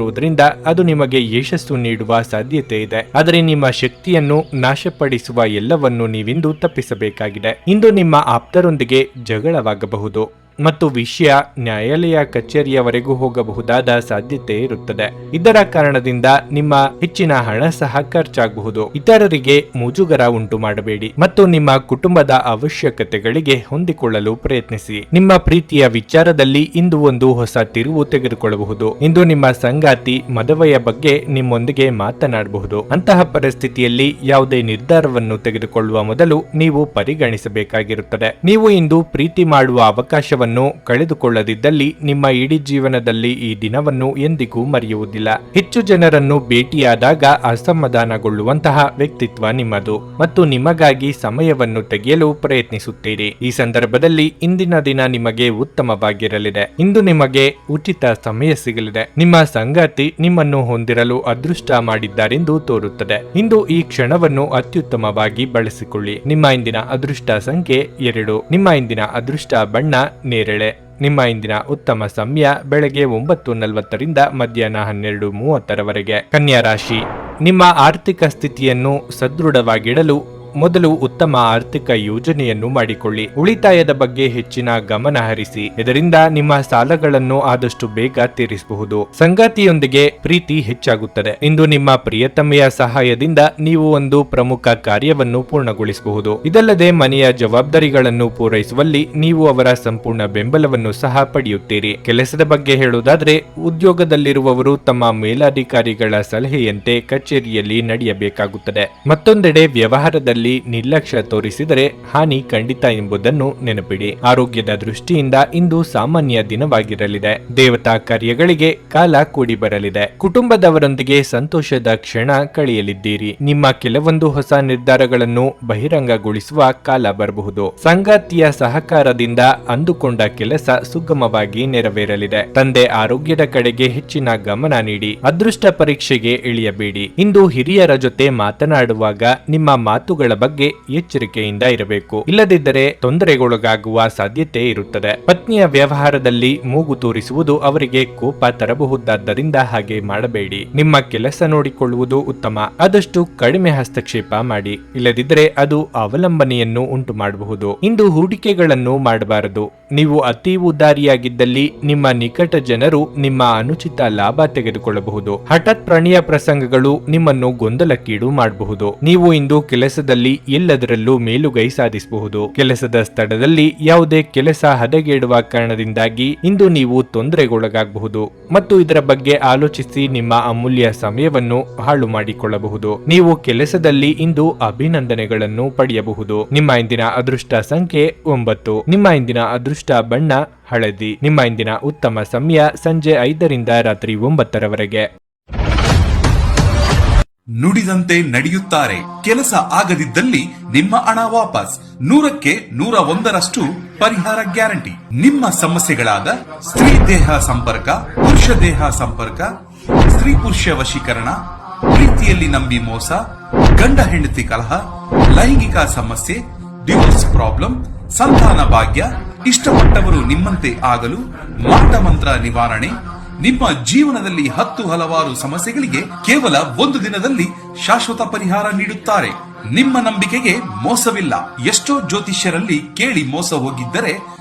ಅದು ನಿಮಗೆ ಯಶಸ್ಸು ನೀಡುವ ಸಾಧ್ಯತೆ ಇದೆ. ಆದರೆ ನಿಮ್ಮ ಶಕ್ತಿಯನ್ನು ನಾಶಪಡಿಸುವ ಎಲ್ಲವನ್ನು ನೀವಿಂದು ತಪ್ಪಿಸಬೇಕಾಗಿದೆ. ಇಂದು ನಿಮ್ಮ ಆಪ್ತರೊಂದಿಗೆ ಜಗಳವಾಗಬಹುದು ಮತ್ತು ವಿಷಯ ನ್ಯಾಯಾಲಯ ಕಚೇರಿಯವರೆಗೂ ಹೋಗಬಹುದಾದ ಸಾಧ್ಯತೆ ಇರುತ್ತದೆ. ಇದರ ಕಾರಣದಿಂದ ನಿಮ್ಮ ಹೆಚ್ಚಿನ ಹಣ ಸಹ ಖರ್ಚಾಗಬಹುದು. ಇತರರಿಗೆ ಮುಜುಗರ ಉಂಟು ಮಾಡಬೇಡಿ ಮತ್ತು ನಿಮ್ಮ ಕುಟುಂಬದ ಅವಶ್ಯಕತೆಗಳಿಗೆ ಹೊಂದಿಕೊಳ್ಳಲು ಪ್ರಯತ್ನಿಸಿ. ನಿಮ್ಮ ಪ್ರೀತಿಯ ವಿಚಾರದಲ್ಲಿ ಇಂದು ಒಂದು ಹೊಸ ತಿರುವು ತೆಗೆದುಕೊಳ್ಳಬಹುದು. ಇಂದು ನಿಮ್ಮ ಸಂಗಾತಿ ಮದುವೆಯ ಬಗ್ಗೆ ನಿಮ್ಮೊಂದಿಗೆ ಮಾತನಾಡಬಹುದು. ಅಂತಹ ಪರಿಸ್ಥಿತಿಯಲ್ಲಿ ಯಾವುದೇ ನಿರ್ಧಾರವನ್ನು ತೆಗೆದುಕೊಳ್ಳುವ ಮೊದಲು ನೀವು ಪರಿಗಣಿಸಬೇಕಾಗಿರುತ್ತದೆ. ನೀವು ಇಂದು ಪ್ರೀತಿ ಮಾಡುವ ಅವಕಾಶವನ್ನು ಕಳೆದುಕೊಳ್ಳದಿದ್ದಲ್ಲಿ ನಿಮ್ಮ ಇಡೀ ಜೀವನದಲ್ಲಿ ಈ ದಿನವನ್ನು ಎಂದಿಗೂ ಮರೆಯುವುದಿಲ್ಲ. ಹೆಚ್ಚು ಜನರನ್ನು ಭೇಟಿಯಾದಾಗ ಅಸಮಾಧಾನಗೊಳ್ಳುವಂತಹ ವ್ಯಕ್ತಿತ್ವ ನಿಮ್ಮದು ಮತ್ತು ನಿಮಗಾಗಿ ಸಮಯವನ್ನು ತೆಗೆಯಲು ಪ್ರಯತ್ನಿಸುತ್ತೀರಿ. ಈ ಸಂದರ್ಭದಲ್ಲಿ ಇಂದಿನ ದಿನ ನಿಮಗೆ ಉತ್ತಮವಾಗಿರಲಿದೆ. ಇಂದು ನಿಮಗೆ ಉಚಿತ ಸಮಯ ಸಿಗಲಿದೆ. ನಿಮ್ಮ ಸಂಗಾತಿ ನಿಮ್ಮನ್ನು ಹೊಂದಿರಲು ಅದೃಷ್ಟ ಮಾಡಿದ್ದಾರೆಂದು ತೋರುತ್ತದೆ. ಇಂದು ಈ ಕ್ಷಣವನ್ನು ಅತ್ಯುತ್ತಮವಾಗಿ ಬಳಸಿಕೊಳ್ಳಿ. ನಿಮ್ಮ ಇಂದಿನ ಅದೃಷ್ಟ ಸಂಖ್ಯೆ 2. ನಿಮ್ಮ ಇಂದಿನ ಅದೃಷ್ಟ ಬಣ್ಣ ನೇರಳೆ. ನಿಮ್ಮ ಇಂದಿನ ಉತ್ತಮ ಸಮಯ ಬೆಳಗ್ಗೆ 9:40ರಿಂದ ಮಧ್ಯಾಹ್ನ 12:30 ಕನ್ಯಾ ರಾಶಿ, ನಿಮ್ಮ ಆರ್ಥಿಕ ಸ್ಥಿತಿಯನ್ನು ಸದೃಢವಾಗಿಡಲು ಮೊದಲು ಉತ್ತಮ ಆರ್ಥಿಕ ಯೋಜನೆಯನ್ನು ಮಾಡಿಕೊಳ್ಳಿ. ಉಳಿತಾಯದ ಬಗ್ಗೆ ಹೆಚ್ಚಿನ ಗಮನ ಹರಿಸಿ. ಇದರಿಂದ ನಿಮ್ಮ ಸಾಲಗಳನ್ನು ಆದಷ್ಟು ಬೇಗ ತೀರಿಸಬಹುದು. ಸಂಗಾತಿಯೊಂದಿಗೆ ಪ್ರೀತಿ ಹೆಚ್ಚಾಗುತ್ತದೆ. ಇಂದು ನಿಮ್ಮ ಪ್ರಿಯತಮೆಯ ಸಹಾಯದಿಂದ ನೀವು ಒಂದು ಪ್ರಮುಖ ಕಾರ್ಯವನ್ನು ಪೂರ್ಣಗೊಳಿಸಬಹುದು. ಇದಲ್ಲದೆ ಮನೆಯ ಜವಾಬ್ದಾರಿಗಳನ್ನು ಪೂರೈಸುವಲ್ಲಿ ನೀವು ಅವರ ಸಂಪೂರ್ಣ ಬೆಂಬಲವನ್ನು ಸಹ ಪಡೆಯುತ್ತೀರಿ. ಕೆಲಸದ ಬಗ್ಗೆ ಹೇಳುವುದಾದ್ರೆ, ಉದ್ಯೋಗದಲ್ಲಿರುವವರು ತಮ್ಮ ಮೇಲಾಧಿಕಾರಿಗಳ ಸಲಹೆಯಂತೆ ಕಚೇರಿಯಲ್ಲಿ ನಡೆಯಬೇಕಾಗುತ್ತದೆ. ಮತ್ತೊಂದೆಡೆ ವ್ಯವಹಾರದಲ್ಲಿ ನಿರ್ಲಕ್ಷ್ಯ ತೋರಿಸಿದರೆ ಹಾನಿ ಖಂಡಿತ ಎಂಬುದನ್ನು ನೆನಪಿಡಿ. ಆರೋಗ್ಯದ ದೃಷ್ಟಿಯಿಂದ ಇಂದು ಸಾಮಾನ್ಯ ದಿನವಾಗಿರಲಿದೆ. ದೇವತಾ ಕಾರ್ಯಗಳಿಗೆ ಕಾಲ ಕೂಡಿ ಬರಲಿದೆ. ಕುಟುಂಬದವರೊಂದಿಗೆ ಸಂತೋಷದ ಕ್ಷಣ ಕಳೆಯಲಿದ್ದೀರಿ. ನಿಮ್ಮ ಕೆಲವೊಂದು ಹೊಸ ನಿರ್ಧಾರಗಳನ್ನು ಬಹಿರಂಗಗೊಳಿಸುವ ಕಾಲ ಬರಬಹುದು. ಸಂಗಾತಿಯ ಸಹಕಾರದಿಂದ ಅಂದುಕೊಂಡ ಕೆಲಸ ಸುಗಮವಾಗಿ ನೆರವೇರಲಿದೆ. ತಂದೆ ಆರೋಗ್ಯದ ಕಡೆಗೆ ಹೆಚ್ಚಿನ ಗಮನ ನೀಡಿ. ಅದೃಷ್ಟ ಪರೀಕ್ಷೆಗೆ ಇಳಿಯಬೇಡಿ. ಇಂದು ಹಿರಿಯರ ಜೊತೆ ಮಾತನಾಡುವಾಗ ನಿಮ್ಮ ಮಾತುಗಳ ಬಗ್ಗೆ ಎಚ್ಚರಿಕೆಯಿಂದ ಇರಬೇಕು. ಇಲ್ಲದಿದ್ದರೆ ತೊಂದರೆಗೊಳಗಾಗುವ ಸಾಧ್ಯತೆ ಇರುತ್ತದೆ. ಪತ್ನಿಯ ವ್ಯವಹಾರದಲ್ಲಿ ಮೂಗು ತೋರಿಸುವುದು ಅವರಿಗೆ ಕೋಪ ತರಬಹುದಾದ್ದರಿಂದ ಹಾಗೆ ಮಾಡಬೇಡಿ. ನಿಮ್ಮ ಕೆಲಸ ನೋಡಿಕೊಳ್ಳುವುದು ಉತ್ತಮ. ಆದಷ್ಟು ಕಡಿಮೆ ಹಸ್ತಕ್ಷೇಪ ಮಾಡಿ. ಇಲ್ಲದಿದ್ದರೆ ಅದು ಅವಲಂಬನೆಯನ್ನು ಉಂಟು ಮಾಡಬಹುದು. ಇಂದು ಹೂಡಿಕೆಗಳನ್ನು ಮಾಡಬಾರದು. ನೀವು ಅತಿ ಉದಾರಿಯಾಗಿದ್ದಲ್ಲಿ ನಿಮ್ಮ ನಿಕಟ ಜನರು ನಿಮ್ಮ ಅನುಚಿತ ಲಾಭ ತೆಗೆದುಕೊಳ್ಳಬಹುದು. ಹಠಾತ್ ಪ್ರಣಯ ಪ್ರಸಂಗಗಳು ನಿಮ್ಮನ್ನು ಗೊಂದಲಕ್ಕೀಡು ಮಾಡಬಹುದು. ನೀವು ಇಂದು ಕೆಲಸದಲ್ಲಿ ಎಲ್ಲದರಲ್ಲೂ ಮೇಲುಗೈ ಸಾಧಿಸಬಹುದು. ಕೆಲಸದ ಸ್ಥಳದಲ್ಲಿ ಯಾವುದೇ ಕೆಲಸ ಹದಗೆಡುವ ಕಾರಣದಿಂದಾಗಿ ಇಂದು ನೀವು ತೊಂದರೆಗೊಳಗಾಗಬಹುದು ಮತ್ತು ಇದರ ಬಗ್ಗೆ ಆಲೋಚಿಸಿ ನಿಮ್ಮ ಅಮೂಲ್ಯ ಸಮಯವನ್ನು ಹಾಳು ಮಾಡಿಕೊಳ್ಳಬಹುದು. ನೀವು ಕೆಲಸದಲ್ಲಿ ಇಂದು ಅಭಿನಂದನೆಗಳನ್ನು ಪಡೆಯಬಹುದು. ನಿಮ್ಮ ಇಂದಿನ ಅದೃಷ್ಟ ಸಂಖ್ಯೆ 9. ನಿಮ್ಮ ಇಂದಿನ ಅದೃಷ್ಟ ಬಣ್ಣ ಹಳದಿ. ನಿಮ್ಮ ಇಂದಿನ ಉತ್ತಮ ಸಮಯ ಸಂಜೆ 5ರಿಂದ ರಾತ್ರಿ 9ರವರೆಗೆ. ನುಡಿದಂತೆ ನಡೆಯುತ್ತಾರೆ. ಕೆಲಸ ಆಗದಿದ್ದಲ್ಲಿ ನಿಮ್ಮ ಹಣ ವಾಪಸ್. 100ಕ್ಕೆ 101ರಷ್ಟು ಪರಿಹಾರ ಗ್ಯಾರಂಟಿ. ನಿಮ್ಮ ಸಮಸ್ಯೆಗಳಾದ ಸ್ತ್ರೀ ದೇಹ ಸಂಪರ್ಕ, ಪುರುಷ ದೇಹ ಸಂಪರ್ಕ, ಸ್ತ್ರೀ ಪುರುಷ ವಶೀಕರಣ, ಪ್ರೀತಿಯಲ್ಲಿ ನಂಬಿ ಮೋಸ, ಗಂಡ ಹೆಂಡತಿ ಕಲಹ, ಲೈಂಗಿಕ ಸಮಸ್ಯೆ, ಡಿವೋರ್ಸ್ ಪ್ರಾಬ್ಲಮ್, ಸಂತಾನ ಭಾಗ್ಯ, ಇಷ್ಟಪಟ್ಟವರು ನಿಮ್ಮಂತೆ ಆಗಲು ಮಾಟ ಮಂತ್ರ ನಿವಾರಣೆ, ನಿಮ್ಮ ಜೀವನದಲ್ಲಿ 10 ಹಲವಾರು ಸಮಸ್ಯೆಗಳಿಗೆ ಕೇವಲ 1 ದಿನದಲ್ಲಿ ಶಾಶ್ವತ ಪರಿಹಾರ ನೀಡುತ್ತಾರೆ. ನಿಮ್ಮ ನಂಬಿಕೆಗೆ ಮೋಸವಿಲ್ಲ. ಎಷ್ಟೋ ಜ್ಯೋತಿಷ್ಯರಲ್ಲಿ ಕೇಳಿ ಮೋಸ ಹೋಗಿದ್ದರೆ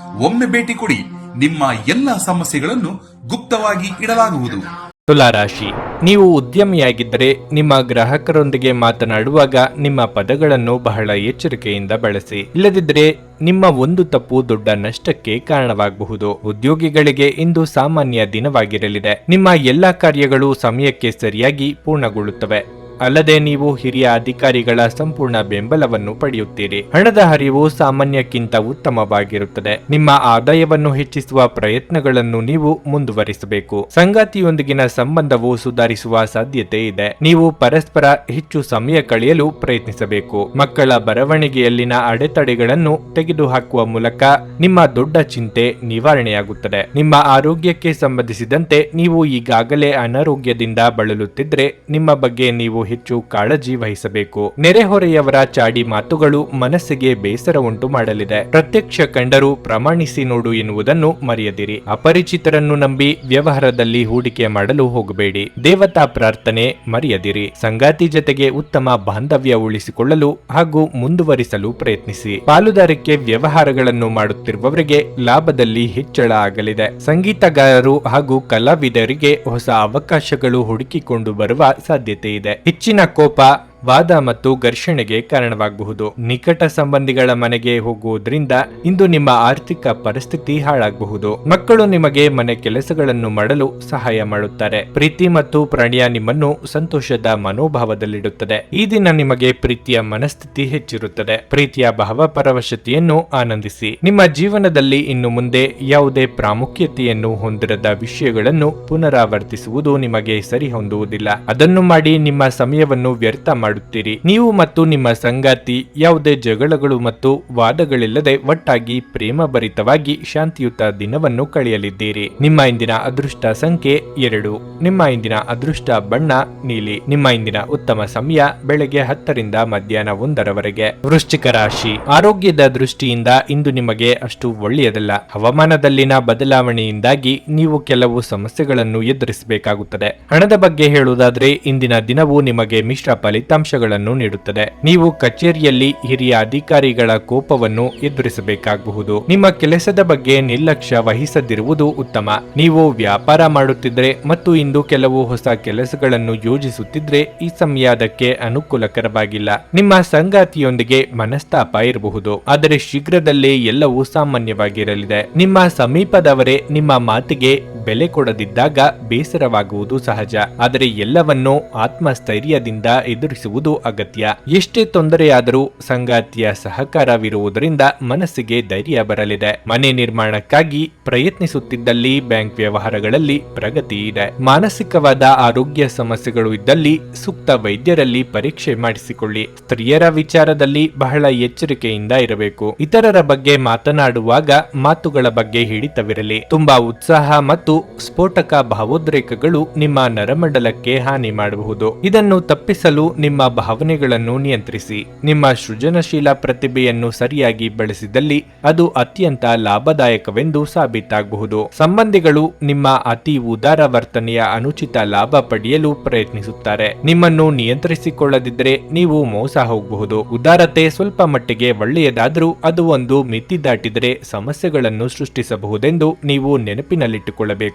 ಒಮ್ಮೆ ಭೇಟಿ ಕೊಡಿ. ನಿಮ್ಮ ಎಲ್ಲ ಸಮಸ್ಯೆಗಳನ್ನು ಗುಪ್ತವಾಗಿ ಇಡಲಾಗುವುದು. ತುಲಾರಾಶಿ, ನೀವು ಉದ್ಯಮಿಯಾಗಿದ್ದರೆ ನಿಮ್ಮ ಗ್ರಾಹಕರೊಂದಿಗೆ ಮಾತನಾಡುವಾಗ ನಿಮ್ಮ ಪದಗಳನ್ನು ಬಹಳ ಎಚ್ಚರಿಕೆಯಿಂದ ಬಳಸಿ. ಇಲ್ಲದಿದ್ದರೆ ನಿಮ್ಮ ಒಂದು ತಪ್ಪು ದೊಡ್ಡ ನಷ್ಟಕ್ಕೆ ಕಾರಣವಾಗಬಹುದು. ಉದ್ಯೋಗಿಗಳಿಗೆ ಇಂದು ಸಾಮಾನ್ಯ ದಿನವಾಗಿರಲಿದೆ. ನಿಮ್ಮ ಎಲ್ಲಾ ಕಾರ್ಯಗಳು ಸಮಯಕ್ಕೆ ಸರಿಯಾಗಿ ಪೂರ್ಣಗೊಳ್ಳುತ್ತವೆ. ಅಲ್ಲದೆ ನೀವು ಹಿರಿಯ ಅಧಿಕಾರಿಗಳ ಸಂಪೂರ್ಣ ಬೆಂಬಲವನ್ನು ಪಡೆಯುತ್ತೀರಿ. ಹಣದ ಹರಿವು ಸಾಮಾನ್ಯಕ್ಕಿಂತ ಉತ್ತಮವಾಗಿರುತ್ತದೆ. ನಿಮ್ಮ ಆದಾಯವನ್ನು ಹೆಚ್ಚಿಸುವ ಪ್ರಯತ್ನಗಳನ್ನು ನೀವು ಮುಂದುವರಿಸಬೇಕು. ಸಂಗಾತಿಯೊಂದಿಗಿನ ಸಂಬಂಧವು ಸುಧಾರಿಸುವ ಸಾಧ್ಯತೆ ಇದೆ. ನೀವು ಪರಸ್ಪರ ಹೆಚ್ಚು ಸಮಯ ಕಳೆಯಲು ಪ್ರಯತ್ನಿಸಬೇಕು. ಮಕ್ಕಳ ಬರವಣಿಗೆಯಲ್ಲಿನ ಅಡೆತಡೆಗಳನ್ನು ತೆಗೆದುಹಾಕುವ ಮೂಲಕ ನಿಮ್ಮ ದೊಡ್ಡ ಚಿಂತೆ ನಿವಾರಣೆಯಾಗುತ್ತದೆ. ನಿಮ್ಮ ಆರೋಗ್ಯಕ್ಕೆ ಸಂಬಂಧಿಸಿದಂತೆ ನೀವು ಈಗಾಗಲೇ ಅನಾರೋಗ್ಯದಿಂದ ಬಳಲುತ್ತಿದ್ರೆ ನಿಮ್ಮ ಬಗ್ಗೆ ನೀವು ಹೆಚ್ಚು ಕಾಳಜಿ ವಹಿಸಬೇಕು. ನೆರೆಹೊರೆಯವರ ಚಾಡಿ ಮಾತುಗಳು ಮನಸ್ಸಿಗೆ ಬೇಸರ ಉಂಟು ಮಾಡಲಿದೆ. ಪ್ರತ್ಯಕ್ಷ ಕಂಡರೂ ಪ್ರಮಾಣಿಸಿ ನೋಡು ಎನ್ನುವುದನ್ನು ಮರೆಯದಿರಿ. ಅಪರಿಚಿತರನ್ನು ನಂಬಿ ವ್ಯವಹಾರದಲ್ಲಿ ಹೂಡಿಕೆ ಮಾಡಲು ಹೋಗಬೇಡಿ. ದೇವತಾ ಪ್ರಾರ್ಥನೆ ಮರೆಯದಿರಿ. ಸಂಗಾತಿ ಜೊತೆಗೆ ಉತ್ತಮ ಬಾಂಧವ್ಯ ಉಳಿಸಿಕೊಳ್ಳಲು ಹಾಗೂ ಮುಂದುವರಿಸಲು ಪ್ರಯತ್ನಿಸಿ. ಪಾಲುದಾರಿಕೆ ವ್ಯವಹಾರಗಳನ್ನು ಮಾಡುತ್ತಿರುವವರಿಗೆ ಲಾಭದಲ್ಲಿ ಹೆಚ್ಚಳ ಆಗಲಿದೆ. ಸಂಗೀತಗಾರರು ಹಾಗೂ ಕಲಾವಿದರಿಗೆ ಹೊಸ ಅವಕಾಶಗಳು ಹುಡುಕಿಕೊಂಡು ಬರುವ ಸಾಧ್ಯತೆ ಇದೆ. ಹೆಚ್ಚಿನ ಕೋಪ, ವಾದ ಮತ್ತು ಘರ್ಷಣೆಗೆ ಕಾರಣವಾಗಬಹುದು. ನಿಕಟ ಸಂಬಂಧಿಗಳ ಮನೆಗೆ ಹೋಗುವುದರಿಂದ ಇಂದು ನಿಮ್ಮ ಆರ್ಥಿಕ ಪರಿಸ್ಥಿತಿ ಹಾಳಾಗಬಹುದು. ಮಕ್ಕಳು ನಿಮಗೆ ಮನೆ ಕೆಲಸಗಳನ್ನು ಮಾಡಲು ಸಹಾಯ ಮಾಡುತ್ತಾರೆ. ಪ್ರೀತಿ ಮತ್ತು ಪ್ರಣಯ ನಿಮ್ಮನ್ನು ಸಂತೋಷದ ಮನೋಭಾವದಲ್ಲಿಡುತ್ತದೆ. ಈ ದಿನ ನಿಮಗೆ ಪ್ರೀತಿಯ ಮನಸ್ಥಿತಿ ಹೆಚ್ಚಿರುತ್ತದೆ. ಪ್ರೀತಿಯ ಭಾವಪರವಶತೆಯನ್ನು ಆನಂದಿಸಿ. ನಿಮ್ಮ ಜೀವನದಲ್ಲಿ ಇನ್ನು ಮುಂದೆ ಯಾವುದೇ ಪ್ರಾಮುಖ್ಯತೆಯನ್ನು ಹೊಂದಿರದ ವಿಷಯಗಳನ್ನು ಪುನರಾವರ್ತಿಸುವುದು ನಿಮಗೆ ಸರಿ ಹೊಂದುವುದಿಲ್ಲ. ಅದನ್ನು ಮಾಡಿ ನಿಮ್ಮ ಸಮಯವನ್ನು ವ್ಯರ್ಥ ಮಾಡುತ್ತೀರಿ. ನೀವು ಮತ್ತು ನಿಮ್ಮ ಸಂಗಾತಿ ಯಾವುದೇ ಜಗಳಗಳು ಮತ್ತು ವಾದಗಳಿಲ್ಲದೆ ಒಟ್ಟಾಗಿ ಪ್ರೇಮಭರಿತವಾಗಿ ಶಾಂತಿಯುತ ದಿನವನ್ನು ಕಳೆಯಲಿದ್ದೀರಿ. ನಿಮ್ಮ ಇಂದಿನ ಅದೃಷ್ಟ ಸಂಖ್ಯೆ 2. ನಿಮ್ಮ ಇಂದಿನ ಅದೃಷ್ಟ ಬಣ್ಣ ನೀಲಿ. ನಿಮ್ಮ ಇಂದಿನ ಉತ್ತಮ ಸಮಯ ಬೆಳಗ್ಗೆ 10ರಿಂದ ಮಧ್ಯಾಹ್ನ 1ರವರೆಗೆ. ವೃಶ್ಚಿಕ ರಾಶಿ, ಆರೋಗ್ಯದ ದೃಷ್ಟಿಯಿಂದ ಇಂದು ನಿಮಗೆ ಅಷ್ಟು ಒಳ್ಳೆಯದಲ್ಲ. ಹವಾಮಾನದಲ್ಲಿನ ಬದಲಾವಣೆಯಿಂದಾಗಿ ನೀವು ಕೆಲವು ಸಮಸ್ಯೆಗಳನ್ನು ಎದುರಿಸಬೇಕಾಗುತ್ತದೆ. ಹಣದ ಬಗ್ಗೆ ಹೇಳುವುದಾದ್ರೆ ಇಂದಿನ ದಿನವು ನಿಮಗೆ ಮಿಶ್ರ ಫಲಿತಾಂಶಗಳನ್ನು ನೀಡುತ್ತದೆ. ನೀವು ಕಚೇರಿಯಲ್ಲಿ ಹಿರಿಯ ಅಧಿಕಾರಿಗಳ ಕೋಪವನ್ನು ಎದುರಿಸಬೇಕಾಗಬಹುದು. ನಿಮ್ಮ ಕೆಲಸದ ಬಗ್ಗೆ ನಿರ್ಲಕ್ಷ್ಯ ವಹಿಸದಿರುವುದು ಉತ್ತಮ. ನೀವು ವ್ಯಾಪಾರ ಮಾಡುತ್ತಿದ್ರೆ ಮತ್ತು ಇಂದು ಕೆಲವು ಹೊಸ ಕೆಲಸಗಳನ್ನು ಯೋಜಿಸುತ್ತಿದ್ರೆ ಈ ಸಮಯ ಅದಕ್ಕೆ ಅನುಕೂಲಕರವಾಗಿಲ್ಲ. ನಿಮ್ಮ ಸಂಗಾತಿಯೊಂದಿಗೆ ಮನಸ್ತಾಪ ಇರಬಹುದು, ಆದರೆ ಶೀಘ್ರದಲ್ಲೇ ಎಲ್ಲವೂ ಸಾಮಾನ್ಯವಾಗಿರಲಿದೆ. ನಿಮ್ಮ ಸಮೀಪದವರೇ ನಿಮ್ಮ ಮಾತಿಗೆ ಬೆಲೆ ಕೊಡದಿದ್ದಾಗ ಬೇಸರವಾಗುವುದು ಸಹಜ, ಆದರೆ ಎಲ್ಲವನ್ನೂ ಆತ್ಮಸ್ಥೈರ್ಯದಿಂದ ಎದುರಿಸುವುದು ಅಗತ್ಯ. ಎಷ್ಟೇ ತೊಂದರೆಯಾದರೂ ಸಂಗಾತಿಯ ಸಹಕಾರವಿರುವುದರಿಂದ ಮನಸ್ಸಿಗೆ ಧೈರ್ಯ ಬರಲಿದೆ. ಮನೆ ನಿರ್ಮಾಣಕ್ಕಾಗಿ ಪ್ರಯತ್ನಿಸುತ್ತಿದ್ದಲ್ಲಿ ಬ್ಯಾಂಕ್ ವ್ಯವಹಾರಗಳಲ್ಲಿ ಪ್ರಗತಿ ಇದೆ. ಮಾನಸಿಕವಾದ ಆರೋಗ್ಯ ಸಮಸ್ಯೆಗಳು ಇದ್ದಲ್ಲಿ ಸೂಕ್ತ ವೈದ್ಯರಲ್ಲಿ ಪರೀಕ್ಷೆ ಮಾಡಿಸಿಕೊಳ್ಳಿ. ಸ್ತ್ರೀಯರ ವಿಚಾರದಲ್ಲಿ ಬಹಳ ಎಚ್ಚರಿಕೆಯಿಂದ ಇರಬೇಕು. ಇತರರ ಬಗ್ಗೆ ಮಾತನಾಡುವಾಗ ಮಾತುಗಳ ಬಗ್ಗೆ ಹಿಡಿತವಿರಲಿ. ತುಂಬಾ ಉತ್ಸಾಹ ಮತ್ತು ಸ್ಫೋಟಕ ಭಾವೋದ್ರೇಕಗಳು ನಿಮ್ಮ ನರಮಂಡಲಕ್ಕೆ ಹಾನಿ ಮಾಡಬಹುದು. ಇದನ್ನು ತಪ್ಪಿಸಲು ನಿಮ್ಮ ಭಾವನೆಗಳನ್ನು ನಿಯಂತ್ರಿಸಿ. ನಿಮ್ಮ ಸೃಜನಶೀಲ ಪ್ರತಿಭೆಯನ್ನು ಸರಿಯಾಗಿ ಬಳಸಿದಲ್ಲಿ ಅದು ಅತ್ಯಂತ ಲಾಭದಾಯಕವೆಂದು ಸಾಬೀತಾಗಬಹುದು. ಸಂಬಂಧಿಗಳು ನಿಮ್ಮ ಅತಿ ಉದಾರ ವರ್ತನೆಯ ಅನುಚಿತ ಲಾಭ ಪಡೆಯಲು ಪ್ರಯತ್ನಿಸುತ್ತಾರೆ. ನಿಮ್ಮನ್ನು ನಿಯಂತ್ರಿಸಿಕೊಳ್ಳದಿದ್ದರೆ ನೀವು ಮೋಸ ಹೋಗಬಹುದು. ಉದಾರತೆ ಸ್ವಲ್ಪ ಮಟ್ಟಿಗೆ ಒಳ್ಳೆಯದಾದರೂ ಅದು ಒಂದು ಮಿತಿ ದಾಟಿದರೆ ಸಮಸ್ಯೆಗಳನ್ನು ಸೃಷ್ಟಿಸಬಹುದೆಂದು ನೀವು ನೆನಪಿನಲ್ಲಿಟ್ಟುಕೊಳ್ಳಬೇಕು.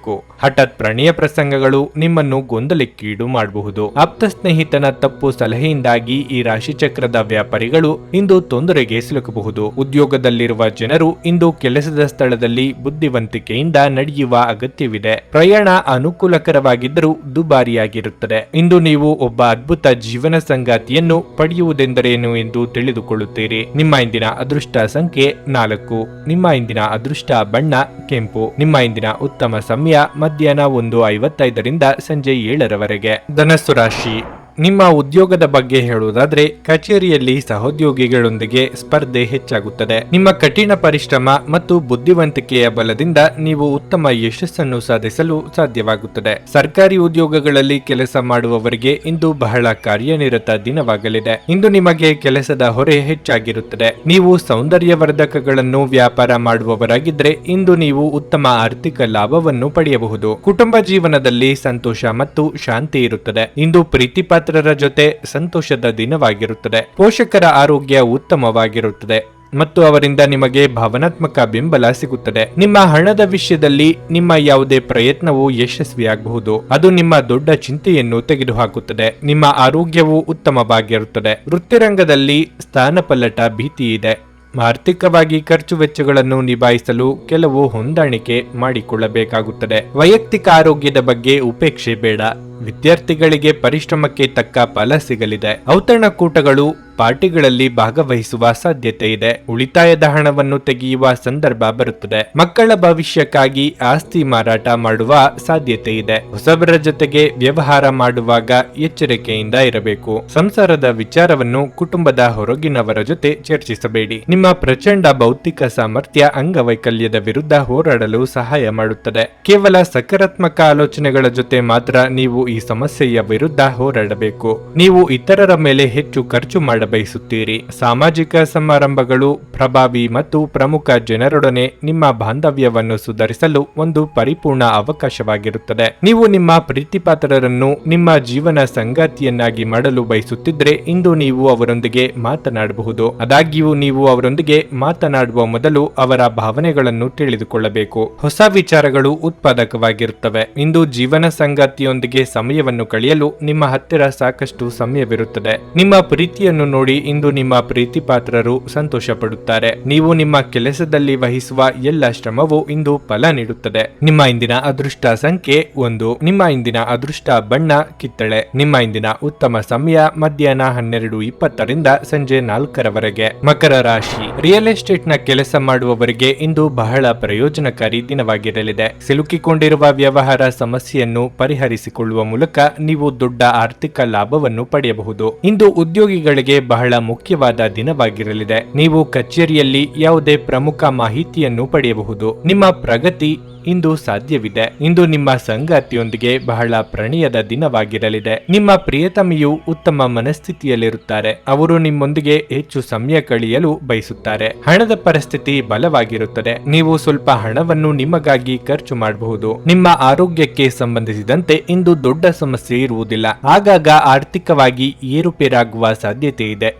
ಹಠಾತ್ ಪ್ರಣಯ ಪ್ರಸಂಗಗಳು ನಿಮ್ಮನ್ನು ಗೊಂದಲಕ್ಕೀಡು ಮಾಡಬಹುದು. ಆಪ್ತ ಸ್ನೇಹಿತನ ತಪ್ಪು ಸಲಹೆಯಿಂದಾಗಿ ಈ ರಾಶಿಚಕ್ರದ ವ್ಯಾಪಾರಿಗಳು ಇಂದು ತೊಂದರೆಗೆ ಸಿಲುಕಬಹುದು. ಉದ್ಯೋಗದಲ್ಲಿರುವ ಜನರು ಇಂದು ಕೆಲಸದ ಸ್ಥಳದಲ್ಲಿ ಬುದ್ಧಿವಂತಿಕೆಯಿಂದ ನಡೆಯುವ ಅಗತ್ಯವಿದೆ. ಪ್ರಯಾಣ ಅನುಕೂಲಕರವಾಗಿದ್ದರೂ ದುಬಾರಿಯಾಗಿರುತ್ತದೆ. ಇಂದು ನೀವು ಒಬ್ಬ ಅದ್ಭುತ ಜೀವನ ಸಂಗಾತಿಯನ್ನು ಪಡೆಯುವುದೆಂದರೇನು ಎಂದು ತಿಳಿದುಕೊಳ್ಳುತ್ತೀರಿ. ನಿಮ್ಮ ಇಂದಿನ ಅದೃಷ್ಟ ಸಂಖ್ಯೆ 4. ನಿಮ್ಮ ಇಂದಿನ ಅದೃಷ್ಟ ಬಣ್ಣ ಕೆಂಪು. ನಿಮ್ಮ ಇಂದಿನ ಉತ್ತಮ ಸಮಯ ಮಧ್ಯಾಹ್ನ 1:55ರಿಂದ ಸಂಜೆ 7ರವರೆಗೆ. ಧನಸ್ಸು ರಾಶಿ, ನಿಮ್ಮ ಉದ್ಯೋಗದ ಬಗ್ಗೆ ಹೇಳುವುದಾದ್ರೆ ಕಚೇರಿಯಲ್ಲಿ ಸಹೋದ್ಯೋಗಿಗಳೊಂದಿಗೆ ಸ್ಪರ್ಧೆ ಹೆಚ್ಚಾಗುತ್ತದೆ. ನಿಮ್ಮ ಕಠಿಣ ಪರಿಶ್ರಮ ಮತ್ತು ಬುದ್ಧಿವಂತಿಕೆಯ ಬಲದಿಂದ ನೀವು ಉತ್ತಮ ಯಶಸ್ಸನ್ನು ಸಾಧಿಸಲು ಸಾಧ್ಯವಾಗುತ್ತದೆ. ಸರ್ಕಾರಿ ಉದ್ಯೋಗಗಳಲ್ಲಿ ಕೆಲಸ ಮಾಡುವವರಿಗೆ ಇಂದು ಬಹಳ ಕಾರ್ಯನಿರತ ದಿನವಾಗಲಿದೆ. ಇಂದು ನಿಮಗೆ ಕೆಲಸದ ಹೊರೆ ಹೆಚ್ಚಾಗಿರುತ್ತದೆ. ನೀವು ಸೌಂದರ್ಯವರ್ಧಕಗಳನ್ನು ವ್ಯಾಪಾರ ಮಾಡುವವರಾಗಿದ್ರೆ ಇಂದು ನೀವು ಉತ್ತಮ ಆರ್ಥಿಕ ಲಾಭವನ್ನು ಪಡೆಯಬಹುದು. ಕುಟುಂಬ ಜೀವನದಲ್ಲಿ ಸಂತೋಷ ಮತ್ತು ಶಾಂತಿ ಇರುತ್ತದೆ. ಇಂದು ಪ್ರೀತಿಪಾತ್ರರ ಜೊತೆ ಸಂತೋಷದ ದಿನವಾಗಿರುತ್ತದೆ. ಪೋಷಕರ ಆರೋಗ್ಯ ಉತ್ತಮವಾಗಿರುತ್ತದೆ ಮತ್ತು ಅವರಿಂದ ನಿಮಗೆ ಭಾವನಾತ್ಮಕ ಬೆಂಬಲ ಸಿಗುತ್ತದೆ. ನಿಮ್ಮ ಹಣದ ವಿಷಯದಲ್ಲಿ ನಿಮ್ಮ ಯಾವುದೇ ಪ್ರಯತ್ನವು ಯಶಸ್ವಿಯಾಗಬಹುದು. ಅದು ನಿಮ್ಮ ದೊಡ್ಡ ಚಿಂತೆಯನ್ನು ತೆಗೆದುಹಾಕುತ್ತದೆ. ನಿಮ್ಮ ಆರೋಗ್ಯವು ಉತ್ತಮವಾಗಿರುತ್ತದೆ. ವೃತ್ತಿರಂಗದಲ್ಲಿ ಸ್ಥಾನಪಲ್ಲಟ ಭೀತಿ ಇದೆ. ಆರ್ಥಿಕವಾಗಿ ಖರ್ಚು ವೆಚ್ಚಗಳನ್ನು ನಿಭಾಯಿಸಲು ಕೆಲವು ಹೊಂದಾಣಿಕೆ ಮಾಡಿಕೊಳ್ಳಬೇಕಾಗುತ್ತದೆ. ವೈಯಕ್ತಿಕ ಆರೋಗ್ಯದ ಬಗ್ಗೆ ಉಪೇಕ್ಷೆ ಬೇಡ. ವಿದ್ಯಾರ್ಥಿಗಳಿಗೆ ಪರಿಶ್ರಮಕ್ಕೆ ತಕ್ಕ ಫಲ ಸಿಗಲಿದೆ. ಔತಣಕೂಟಗಳು ಪಾರ್ಟಿಗಳಲ್ಲಿ ಭಾಗವಹಿಸುವ ಸಾಧ್ಯತೆ ಇದೆ. ಉಳಿತಾಯದ ಹಣವನ್ನು ತೆಗೆಯುವ ಸಂದರ್ಭ ಬರುತ್ತದೆ. ಮಕ್ಕಳ ಭವಿಷ್ಯಕ್ಕಾಗಿ ಆಸ್ತಿ ಮಾರಾಟ ಮಾಡುವ ಸಾಧ್ಯತೆ ಇದೆ. ಹೊಸಬರ ಜೊತೆಗೆ ವ್ಯವಹಾರ ಮಾಡುವಾಗ ಎಚ್ಚರಿಕೆಯಿಂದ ಇರಬೇಕು. ಸಂಸಾರದ ವಿಚಾರವನ್ನು ಕುಟುಂಬದ ಹೊರಗಿನವರ ಜೊತೆ ಚರ್ಚಿಸಬೇಡಿ. ನಿಮ್ಮ ಪ್ರಚಂಡ ಭೌತಿಕ ಸಾಮರ್ಥ್ಯ ಅಂಗವೈಕಲ್ಯದ ವಿರುದ್ಧ ಹೋರಾಡಲು ಸಹಾಯ ಮಾಡುತ್ತದೆ. ಕೇವಲ ಸಕಾರಾತ್ಮಕ ಆಲೋಚನೆಗಳ ಜೊತೆ ಮಾತ್ರ ನೀವು ಈ ಸಮಸ್ಯೆಯ ವಿರುದ್ಧ ಹೋರಾಡಬೇಕು. ನೀವು ಇತರರ ಮೇಲೆ ಹೆಚ್ಚು ಖರ್ಚು ಬಯಸುತ್ತೀರಿ. ಸಾಮಾಜಿಕ ಸಮಾರಂಭಗಳು ಪ್ರಭಾವಿ ಮತ್ತು ಪ್ರಮುಖ ಜನರೊಡನೆ ನಿಮ್ಮ ಬಾಂಧವ್ಯವನ್ನು ಸುಧಾರಿಸಲು ಒಂದು ಪರಿಪೂರ್ಣ ಅವಕಾಶವಾಗಿರುತ್ತದೆ. ನೀವು ನಿಮ್ಮ ಪ್ರೀತಿಪಾತ್ರರನ್ನು ನಿಮ್ಮ ಜೀವನ ಸಂಗಾತಿಯನ್ನಾಗಿ ಮಾಡಲು ಬಯಸುತ್ತಿದ್ರೆ ಇಂದು ನೀವು ಅವರೊಂದಿಗೆ ಮಾತನಾಡಬಹುದು. ಆದಾಗ್ಯೂ ನೀವು ಅವರೊಂದಿಗೆ ಮಾತನಾಡುವ ಮೊದಲು ಅವರ ಭಾವನೆಗಳನ್ನು ತಿಳಿದುಕೊಳ್ಳಬೇಕು. ಹೊಸ ವಿಚಾರಗಳು ಉತ್ಪಾದಕವಾಗಿರುತ್ತವೆ. ಇಂದು ಜೀವನ ಸಂಗಾತಿಯೊಂದಿಗೆ ಸಮಯವನ್ನು ಕಳೆಯಲು ನಿಮ್ಮ ಹತ್ತಿರ ಸಾಕಷ್ಟು ಸಮಯವಿರುತ್ತದೆ. ನಿಮ್ಮ ಪ್ರೀತಿಯನ್ನು ನೋಡಿ ಇಂದು ನಿಮ್ಮ ಪ್ರೀತಿಪಾತ್ರರು ಸಂತೋಷ ಪಡುತ್ತಾರೆ. ನೀವು ನಿಮ್ಮ ಕೆಲಸದಲ್ಲಿ ವಹಿಸುವ ಎಲ್ಲ ಶ್ರಮವು ಇಂದು ಫಲ ನೀಡುತ್ತದೆ. ನಿಮ್ಮ ಇಂದಿನ ಅದೃಷ್ಟ ಸಂಖ್ಯೆ 1. ನಿಮ್ಮ ಇಂದಿನ ಅದೃಷ್ಟ ಬಣ್ಣ ಕಿತ್ತಳೆ. ನಿಮ್ಮ ಇಂದಿನ ಉತ್ತಮ ಸಮಯ ಮಧ್ಯಾಹ್ನ 12:20 ಸಂಜೆ 4 ಮಕರ ರಾಶಿ. ರಿಯಲ್ ಎಸ್ಟೇಟ್ ನ ಕೆಲಸ ಮಾಡುವವರಿಗೆ ಇಂದು ಬಹಳ ಪ್ರಯೋಜನಕಾರಿ ದಿನವಾಗಿರಲಿದೆ. ಸಿಲುಕಿಕೊಂಡಿರುವ ವ್ಯವಹಾರ ಸಮಸ್ಯೆಯನ್ನು ಪರಿಹರಿಸಿಕೊಳ್ಳುವ ಮೂಲಕ ನೀವು ದೊಡ್ಡ ಆರ್ಥಿಕ ಲಾಭವನ್ನು ಪಡೆಯಬಹುದು. ಇಂದು ಉದ್ಯೋಗಿಗಳಿಗೆ ಬಹಳ ಮುಖ್ಯವಾದ ದಿನವಾಗಿರಲಿದೆ. ನೀವು ಕಚೇರಿಯಲ್ಲಿ ಯಾವುದೇ ಪ್ರಮುಖ ಮಾಹಿತಿಯನ್ನು ಪಡೆಯಬಹುದು. ನಿಮ್ಮ ಪ್ರಗತಿ ಇಂದು ಸಾಧ್ಯವಿದೆ. ಇಂದು ನಿಮ್ಮ ಸಂಗಾತಿಯೊಂದಿಗೆ ಬಹಳ ಪ್ರಣಯದ ದಿನವಾಗಿರಲಿದೆ. ನಿಮ್ಮ ಪ್ರಿಯತಮೆಯು ಉತ್ತಮ ಮನಸ್ಥಿತಿಯಲ್ಲಿರುತ್ತಾರೆ. ಅವರು ನಿಮ್ಮೊಂದಿಗೆ ಹೆಚ್ಚು ಸಮಯ ಕಳೆಯಲು ಬಯಸುತ್ತಾರೆ. ಹಣದ ಪರಿಸ್ಥಿತಿ ಬಲವಾಗಿರುತ್ತದೆ. ನೀವು ಸ್ವಲ್ಪ ಹಣವನ್ನು ನಿಮಗಾಗಿ ಖರ್ಚು ಮಾಡಬಹುದು. ನಿಮ್ಮ ಆರೋಗ್ಯಕ್ಕೆ ಸಂಬಂಧಿಸಿದಂತೆ ಇಂದು ದೊಡ್ಡ ಸಮಸ್ಯೆ ಇರುವುದಿಲ್ಲ. ಆಗಾಗ ಆರ್ಥಿಕವಾಗಿ ಏರುಪೇರಾಗುವ ಸಾಧ್ಯತೆ ಇದೆ.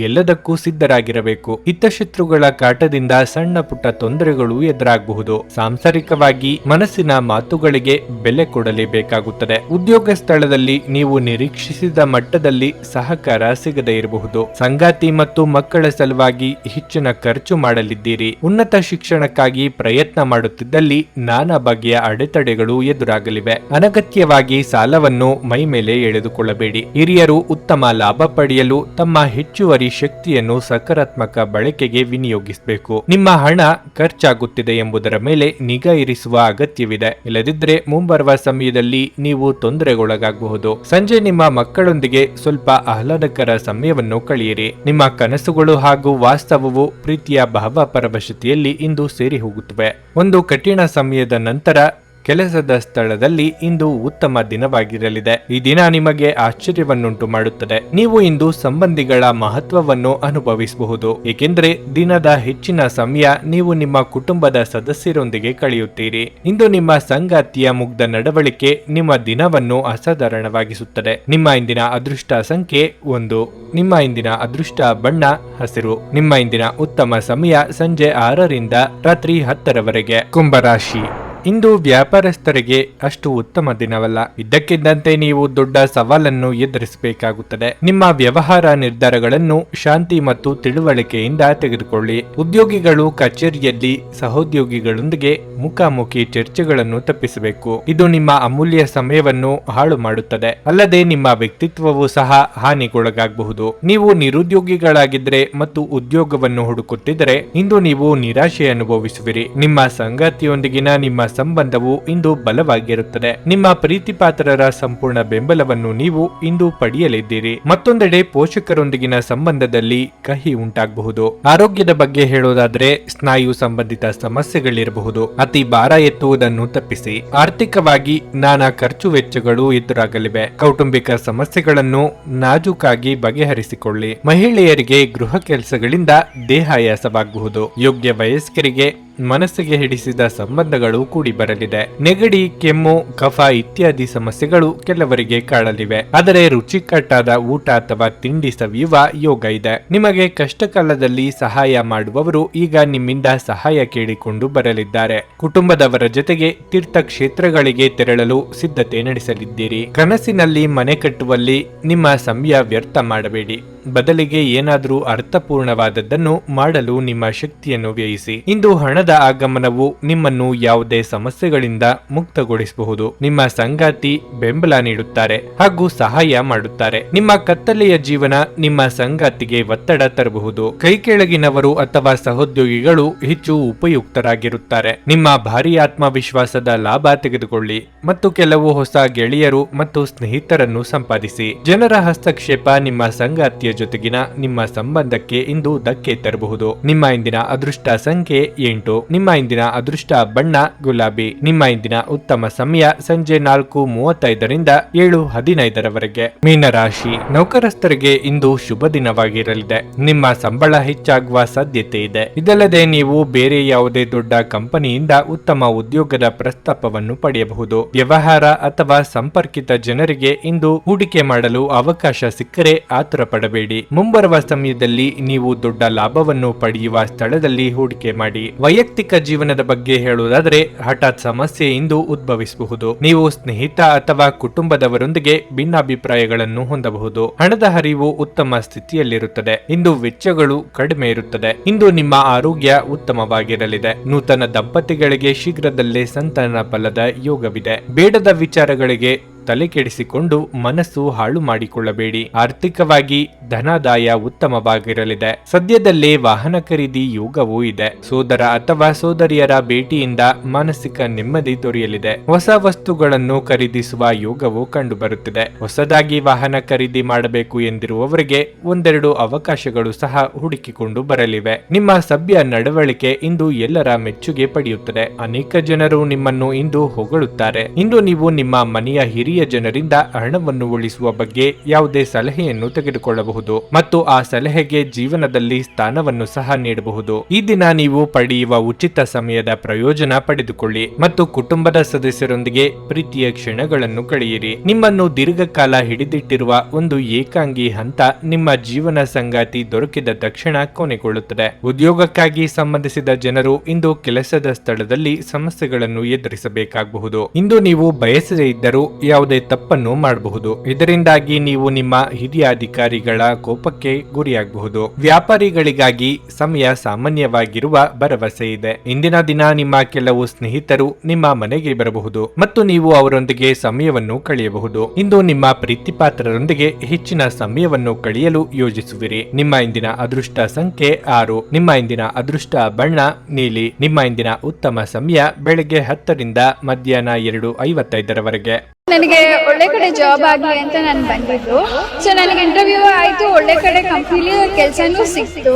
ಎಲ್ಲದಕ್ಕೂ ಸಿದ್ಧರಾಗಿರಬೇಕು. ಹಿತಶತ್ರುಗಳ ಕಾಟದಿಂದ ಸಣ್ಣ ಪುಟ್ಟ ತೊಂದರೆಗಳು ಎದುರಾಗಬಹುದು. ಸಾಂಸಾರಿಕವಾಗಿ ಮನಸ್ಸಿನ ಮಾತುಗಳಿಗೆ ಬೆಲೆ ಕೊಡಲೇಬೇಕಾಗುತ್ತದೆ. ಉದ್ಯೋಗ ಸ್ಥಳದಲ್ಲಿ ನೀವು ನಿರೀಕ್ಷಿಸಿದ ಮಟ್ಟದಲ್ಲಿ ಸಹಕಾರ ಸಿಗದೇ ಇರಬಹುದು. ಸಂಗಾತಿ ಮತ್ತು ಮಕ್ಕಳ ಸಲುವಾಗಿ ಹೆಚ್ಚಿನ ಖರ್ಚು ಮಾಡಲಿದ್ದೀರಿ. ಉನ್ನತ ಶಿಕ್ಷಣಕ್ಕಾಗಿ ಪ್ರಯತ್ನ ಮಾಡುತ್ತಿದ್ದಲ್ಲಿ ನಾನಾ ಬಗೆಯ ಅಡೆತಡೆಗಳು ಎದುರಾಗಲಿವೆ. ಅನಗತ್ಯವಾಗಿ ಸಾಲವನ್ನು ಮೈ ಮೇಲೆ ಎಳೆದುಕೊಳ್ಳಬೇಡಿ. ಹಿರಿಯರು ಉತ್ತಮ ಲಾಭ ಪಡೆಯಲು ತಮ್ಮ ಹೆಚ್ಚುವರಿ ಶಕ್ತಿಯನ್ನು ಸಕಾರಾತ್ಮಕ ಬಳಕೆಗೆ ವಿನಿಯೋಗಿಸಬೇಕು. ನಿಮ್ಮ ಹಣ ಖರ್ಚಾಗುತ್ತಿದೆ ಎಂಬುದರ ಮೇಲೆ ನಿಗಾ ಇರಿಸುವ ಅಗತ್ಯವಿದೆ. ಇಲ್ಲದಿದ್ದರೆ ಮುಂಬರುವ ಸಮಯದಲ್ಲಿ ನೀವು ತೊಂದರೆಗೊಳಗಾಗಬಹುದು. ಸಂಜೆ ನಿಮ್ಮ ಮಕ್ಕಳೊಂದಿಗೆ ಸ್ವಲ್ಪ ಆಹ್ಲಾದಕರ ಸಮಯವನ್ನು ಕಳೆಯಿರಿ. ನಿಮ್ಮ ಕನಸುಗಳು ಹಾಗೂ ವಾಸ್ತವವು ಪ್ರೀತಿಯ ಭಾವಪರವಶತೆಯಲ್ಲಿ ಇಂದು ಸೇರಿ ಹೋಗುತ್ತವೆ. ಒಂದು ಕಠಿಣ ಸಮಯದ ನಂತರ ಕೆಲಸದ ಸ್ಥಳದಲ್ಲಿ ಇಂದು ಉತ್ತಮ ದಿನವಾಗಿರಲಿದೆ. ಈ ದಿನ ನಿಮಗೆ ಆಶ್ಚರ್ಯವನ್ನುಂಟು ಮಾಡುತ್ತದೆ. ನೀವು ಇಂದು ಸಂಬಂಧಿಗಳ ಮಹತ್ವವನ್ನು ಅನುಭವಿಸಬಹುದು. ಏಕೆಂದರೆ ದಿನದ ಹೆಚ್ಚಿನ ಸಮಯ ನೀವು ನಿಮ್ಮ ಕುಟುಂಬದ ಸದಸ್ಯರೊಂದಿಗೆ ಕಳೆಯುತ್ತೀರಿ. ಇಂದು ನಿಮ್ಮ ಸಂಗಾತಿಯ ಮುಗ್ಧ ನಡವಳಿಕೆ ನಿಮ್ಮ ದಿನವನ್ನು ಅಸಾಧಾರಣವಾಗಿಸುತ್ತದೆ. ನಿಮ್ಮ ಇಂದಿನ ಅದೃಷ್ಟ ಸಂಖ್ಯೆ 1. ನಿಮ್ಮ ಇಂದಿನ ಅದೃಷ್ಟ ಬಣ್ಣ ಹಸಿರು. ನಿಮ್ಮ ಇಂದಿನ ಉತ್ತಮ ಸಮಯ ಸಂಜೆ 6ರಿಂದ ರಾತ್ರಿ 10ರವರೆಗೆ. ಕುಂಭರಾಶಿ. ಇಂದು ವ್ಯಾಪಾರಸ್ಥರಿಗೆ ಅಷ್ಟು ಉತ್ತಮ ದಿನವಲ್ಲ. ಇದ್ದಕ್ಕಿದ್ದಂತೆ ನೀವು ದೊಡ್ಡ ಸವಾಲನ್ನು ಎದುರಿಸಬೇಕಾಗುತ್ತದೆ. ನಿಮ್ಮ ವ್ಯವಹಾರ ನಿರ್ಧಾರಗಳನ್ನು ಶಾಂತಿ ಮತ್ತು ತಿಳುವಳಿಕೆಯಿಂದ ತೆಗೆದುಕೊಳ್ಳಿ. ಉದ್ಯೋಗಿಗಳು ಕಚೇರಿಯಲ್ಲಿ ಸಹೋದ್ಯೋಗಿಗಳೊಂದಿಗೆ ಮುಖಾಮುಖಿ ಚರ್ಚೆಗಳನ್ನು ತಪ್ಪಿಸಬೇಕು. ಇದು ನಿಮ್ಮ ಅಮೂಲ್ಯ ಸಮಯವನ್ನು ಹಾಳು ಮಾಡುತ್ತದೆ. ಅಲ್ಲದೆ ನಿಮ್ಮ ವ್ಯಕ್ತಿತ್ವವು ಸಹ ಹಾನಿಗೊಳಗಾಗಬಹುದು. ನೀವು ನಿರುದ್ಯೋಗಿಗಳಾಗಿದ್ದರೆ ಮತ್ತು ಉದ್ಯೋಗವನ್ನು ಹುಡುಕುತ್ತಿದ್ದರೆ ಇಂದು ನೀವು ನಿರಾಶೆ ಅನುಭವಿಸುವಿರಿ. ನಿಮ್ಮ ಸಂಗಾತಿಯೊಂದಿಗಿನ ನಿಮ್ಮ ಸಂಬಂಧವು ಇಂದು ಬಲವಾಗಿರುತ್ತದೆ. ನಿಮ್ಮ ಪ್ರೀತಿಪಾತ್ರರ ಸಂಪೂರ್ಣ ಬೆಂಬಲವನ್ನು ನೀವು ಇಂದು ಪಡೆಯಲಿದ್ದೀರಿ. ಮತ್ತೊಂದೆಡೆ ಪೋಷಕರೊಂದಿಗಿನ ಸಂಬಂಧದಲ್ಲಿ ಕಹಿ ಉಂಟಾಗಬಹುದು. ಆರೋಗ್ಯದ ಬಗ್ಗೆ ಹೇಳೋದಾದ್ರೆ ಸ್ನಾಯು ಸಂಬಂಧಿತ ಸಮಸ್ಯೆಗಳಿರಬಹುದು. ಅತಿ ಭಾರ ಎತ್ತುವುದನ್ನು ತಪ್ಪಿಸಿ. ಆರ್ಥಿಕವಾಗಿ ನಾನಾ ಖರ್ಚು ವೆಚ್ಚಗಳು ಎದುರಾಗಲಿವೆ. ಕೌಟುಂಬಿಕ ಸಮಸ್ಯೆಗಳನ್ನು ನಾಜೂಕಾಗಿ ಬಗೆಹರಿಸಿಕೊಳ್ಳಿ. ಮಹಿಳೆಯರಿಗೆ ಗೃಹ ಕೆಲಸಗಳಿಂದ ದೇಹಾಯಾಸವಾಗಬಹುದು. ಯೋಗ್ಯ ವಯಸ್ಕರಿಗೆ ಮನಸ್ಸಿಗೆ ಹಿಡಿಸಿದ ಸಂಬಂಧಗಳು ಕೂಡಿ ಬರಲಿದೆ. ನೆಗಡಿ, ಕೆಮ್ಮು, ಕಫ ಇತ್ಯಾದಿ ಸಮಸ್ಯೆಗಳು ಕೆಲವರಿಗೆ ಕಾಡಲಿವೆ. ಆದರೆ ರುಚಿಕಟ್ಟಾದ ಊಟ ಅಥವಾ ತಿಂಡಿ ಸವಿಯುವ ಯೋಗ ಇದೆ. ನಿಮಗೆ ಕಷ್ಟ ಕಾಲದಲ್ಲಿ ಸಹಾಯ ಮಾಡುವವರು ಈಗ ನಿಮ್ಮಿಂದ ಸಹಾಯ ಕೇಳಿಕೊಂಡು ಬರಲಿದ್ದಾರೆ. ಕುಟುಂಬದವರ ಜೊತೆಗೆ ತೀರ್ಥಕ್ಷೇತ್ರಗಳಿಗೆ ತೆರಳಲು ಸಿದ್ಧತೆ ನಡೆಸಲಿದ್ದೀರಿ. ಕನಸಿನಲ್ಲಿ ಮನೆ ಕಟ್ಟುವಲ್ಲಿ ನಿಮ್ಮ ಸಮಯ ವ್ಯರ್ಥ ಮಾಡಬೇಡಿ. ಬದಲಿಗೆ ಏನಾದರೂ ಅರ್ಥಪೂರ್ಣವಾದದ್ದನ್ನು ಮಾಡಲು ನಿಮ್ಮ ಶಕ್ತಿಯನ್ನು ವ್ಯಯಿಸಿ. ಇಂದು ಹಣದ ಆಗಮನವು ನಿಮ್ಮನ್ನು ಯಾವುದೇ ಸಮಸ್ಯೆಗಳಿಂದ ಮುಕ್ತಗೊಳಿಸಬಹುದು. ನಿಮ್ಮ ಸಂಗಾತಿ ಬೆಂಬಲ ನೀಡುತ್ತಾರೆ ಹಾಗೂ ಸಹಾಯ ಮಾಡುತ್ತಾರೆ. ನಿಮ್ಮ ಕತ್ತಲೆಯ ಜೀವನ ನಿಮ್ಮ ಸಂಗಾತಿಗೆ ಒತ್ತಡ ತರಬಹುದು. ಕೈ ಕೆಳಗಿನವರು ಅಥವಾ ಸಹೋದ್ಯೋಗಿಗಳು ಹೆಚ್ಚು ಉಪಯುಕ್ತರಾಗಿರುತ್ತಾರೆ. ನಿಮ್ಮ ಭಾರಿ ಆತ್ಮವಿಶ್ವಾಸದ ಲಾಭ ತೆಗೆದುಕೊಳ್ಳಿ ಮತ್ತು ಕೆಲವು ಹೊಸ ಗೆಳೆಯರು ಮತ್ತು ಸ್ನೇಹಿತರನ್ನು ಸಂಪಾದಿಸಿ. ಜನರ ಹಸ್ತಕ್ಷೇಪ ನಿಮ್ಮ ಸಂಗಾತಿಯ ಜೊತೆಗಿನ ನಿಮ್ಮ ಸಂಬಂಧಕ್ಕೆ ಇಂದು ಧಕ್ಕೆ ತರಬಹುದು. ನಿಮ್ಮ ಇಂದಿನ ಅದೃಷ್ಟ ಸಂಖ್ಯೆ 8. ನಿಮ್ಮ ಇಂದಿನ ಅದೃಷ್ಟ ಬಣ್ಣ ಗುಲಾಬಿ. ನಿಮ್ಮ ಇಂದಿನ ಉತ್ತಮ ಸಮಯ ಸಂಜೆ 4:35 7:15 ಮೀನರಾಶಿ, ನೌಕರಸ್ಥರಿಗೆ ಇಂದು ಶುಭ ದಿನವಾಗಿರಲಿದೆ. ನಿಮ್ಮ ಸಂಬಳ ಹೆಚ್ಚಾಗುವ ಸಾಧ್ಯತೆ ಇದೆ. ಇದಲ್ಲದೆ ನೀವು ಬೇರೆ ಯಾವುದೇ ದೊಡ್ಡ ಕಂಪನಿಯಿಂದ ಉತ್ತಮ ಉದ್ಯೋಗದ ಪ್ರಸ್ತಾಪವನ್ನು ಪಡೆಯಬಹುದು. ವ್ಯವಹಾರ ಅಥವಾ ಸಂಪರ್ಕಿತ ಜನರಿಗೆ ಇಂದು ಹೂಡಿಕೆ ಮಾಡಲು ಅವಕಾಶ ಸಿಕ್ಕರೆ ಆತುರ ಪಡಬೇಡಿ. ಮುಂಬರುವ ಸಮಯದಲ್ಲಿ ನೀವು ದೊಡ್ಡ ಲಾಭವನ್ನು ಪಡೆಯುವ ಸ್ಥಳದಲ್ಲಿ ಹೂಡಿಕೆ ಮಾಡಿ. ವೈಯಕ್ತಿಕ ಜೀವನದ ಬಗ್ಗೆ ಹೇಳುವುದಾದರೆ ಹಠಾತ್ ಸಮಸ್ಯೆ ಇಂದು ಉದ್ಭವಿಸಬಹುದು. ನೀವು ಸ್ನೇಹಿತ ಅಥವಾ ಕುಟುಂಬದವರೊಂದಿಗೆ ಭಿನ್ನಾಭಿಪ್ರಾಯಗಳನ್ನು ಹೊಂದಬಹುದು. ಹಣದ ಹರಿವು ಉತ್ತಮ ಸ್ಥಿತಿಯಲ್ಲಿರುತ್ತದೆ. ಇಂದು ವೆಚ್ಚಗಳು ಕಡಿಮೆ ಇರುತ್ತದೆ. ಇಂದು ನಿಮ್ಮ ಆರೋಗ್ಯ ಉತ್ತಮವಾಗಿರಲಿದೆ. ನೂತನ ದಂಪತಿಗಳಿಗೆ ಶೀಘ್ರದಲ್ಲೇ ಸಂತಾನ ಫಲದ ಯೋಗವಿದೆ. ಬೇಡದ ವಿಚಾರಗಳಿಗೆ ತಲೆ ಕೆಡಿಸಿಕೊಂಡು ಮನಸ್ಸು ಹಾಳು ಮಾಡಿಕೊಳ್ಳಬೇಡಿ. ಆರ್ಥಿಕವಾಗಿ ಧನಾದಾಯ ಉತ್ತಮವಾಗಿರಲಿದೆ. ಸದ್ಯದಲ್ಲೇ ವಾಹನ ಖರೀದಿ ಯೋಗವೂ ಇದೆ. ಸೋದರ ಅಥವಾ ಸೋದರಿಯರ ಭೇಟಿಯಿಂದ ಮಾನಸಿಕ ನೆಮ್ಮದಿ ದೊರೆಯಲಿದೆ. ಹೊಸ ವಸ್ತುಗಳನ್ನು ಖರೀದಿಸುವ ಯೋಗವು ಕಂಡುಬರುತ್ತಿದೆ. ಹೊಸದಾಗಿ ವಾಹನ ಖರೀದಿ ಮಾಡಬೇಕು ಎಂದಿರುವವರಿಗೆ ಒಂದೆರಡು ಅವಕಾಶಗಳು ಸಹ ಹುಡುಕಿಕೊಂಡು ಬರಲಿವೆ. ನಿಮ್ಮ ಸಭ್ಯ ನಡವಳಿಕೆ ಇಂದು ಎಲ್ಲರ ಮೆಚ್ಚುಗೆ ಪಡೆಯುತ್ತದೆ. ಅನೇಕ ಜನರು ನಿಮ್ಮನ್ನು ಇಂದು ಹೊಗಳುತ್ತಾರೆ. ಇಂದು ನೀವು ನಿಮ್ಮ ಮನೆಯ ಹಿರಿಯ ಜನರಿಂದ ಹಣವನ್ನು ಉಳಿಸುವ ಬಗ್ಗೆ ಯಾವುದೇ ಸಲಹೆಯನ್ನು ತೆಗೆದುಕೊಳ್ಳಬಹುದು ಮತ್ತು ಆ ಸಲಹೆಗೆ ಜೀವನದಲ್ಲಿ ಸ್ಥಾನವನ್ನು ಸಹ ನೀಡಬಹುದು. ಈ ದಿನ ನೀವು ಪಡೆಯುವ ಉಚಿತ ಸಮಯದ ಪ್ರಯೋಜನ ಪಡೆದುಕೊಳ್ಳಿ ಮತ್ತು ಕುಟುಂಬದ ಸದಸ್ಯರೊಂದಿಗೆ ಪ್ರೀತಿಯ ಕ್ಷಣಗಳನ್ನು ಕಳೆಯಿರಿ. ನಿಮ್ಮನ್ನು ದೀರ್ಘಕಾಲ ಹಿಡಿದಿಟ್ಟಿರುವ ಒಂದು ಏಕಾಂಗಿ ಹಂತ ನಿಮ್ಮ ಜೀವನ ಸಂಗಾತಿ ದೊರಕಿದ ತಕ್ಷಣ ಕೊನೆಗೊಳ್ಳುತ್ತದೆ. ಉದ್ಯೋಗಕ್ಕಾಗಿ ಸಂಬಂಧಿಸಿದ ಜನರು ಇಂದು ಕೆಲಸದ ಸ್ಥಳದಲ್ಲಿ ಸಮಸ್ಯೆಗಳನ್ನು ಎದುರಿಸಬೇಕಾಗಬಹುದು. ಇಂದು ನೀವು ಬಯಸದೇ ಇದ್ದರೂ ಯಾವುದೇ ತಪ್ಪನ್ನು ಮಾಡಬಹುದು. ಇದರಿಂದಾಗಿ ನೀವು ನಿಮ್ಮ ಹಿರಿಯ ಅಧಿಕಾರಿಗಳ ಕೋಪಕ್ಕೆ ಗುರಿಯಾಗಬಹುದು. ವ್ಯಾಪಾರಿಗಳಿಗಾಗಿ ಸಮಯ ಸಾಮಾನ್ಯವಾಗಿರುವ ಭರವಸೆ ಇದೆ. ಇಂದಿನ ದಿನ ನಿಮ್ಮ ಕೆಲವು ಸ್ನೇಹಿತರು ನಿಮ್ಮ ಮನೆಗೆ ಬರಬಹುದು ಮತ್ತು ನೀವು ಅವರೊಂದಿಗೆ ಸಮಯವನ್ನು ಕಳೆಯಬಹುದು. ಇಂದು ನಿಮ್ಮ ಪ್ರೀತಿಪಾತ್ರರೊಂದಿಗೆ ಹೆಚ್ಚಿನ ಸಮಯವನ್ನು ಕಳೆಯಲು ಯೋಜಿಸುವಿರಿ. ನಿಮ್ಮ ಇಂದಿನ ಅದೃಷ್ಟ ಸಂಖ್ಯೆ 6. ನಿಮ್ಮ ಇಂದಿನ ಅದೃಷ್ಟ ಬಣ್ಣ ನೀಲಿ. ನಿಮ್ಮ ಇಂದಿನ ಉತ್ತಮ ಸಮಯ ಬೆಳಗ್ಗೆ 10ರಿಂದ ಮಧ್ಯಾಹ್ನ 2:55 ನನಗೆ ಒಳ್ಳೆ ಕಡೆ ಜಾಬ್ ಆಗಲಿ ಅಂತ ನಾನು ಬಂದಿದ್ದು. ಸೊ ನನಗೆ ಇಂಟರ್ವ್ಯೂ ಆಯಿತು, ಒಳ್ಳೆ ಕಡೆ ಕಂಪ್ನಿಲಿ ಕೆಲಸನೂ ಸಿಕ್ತು.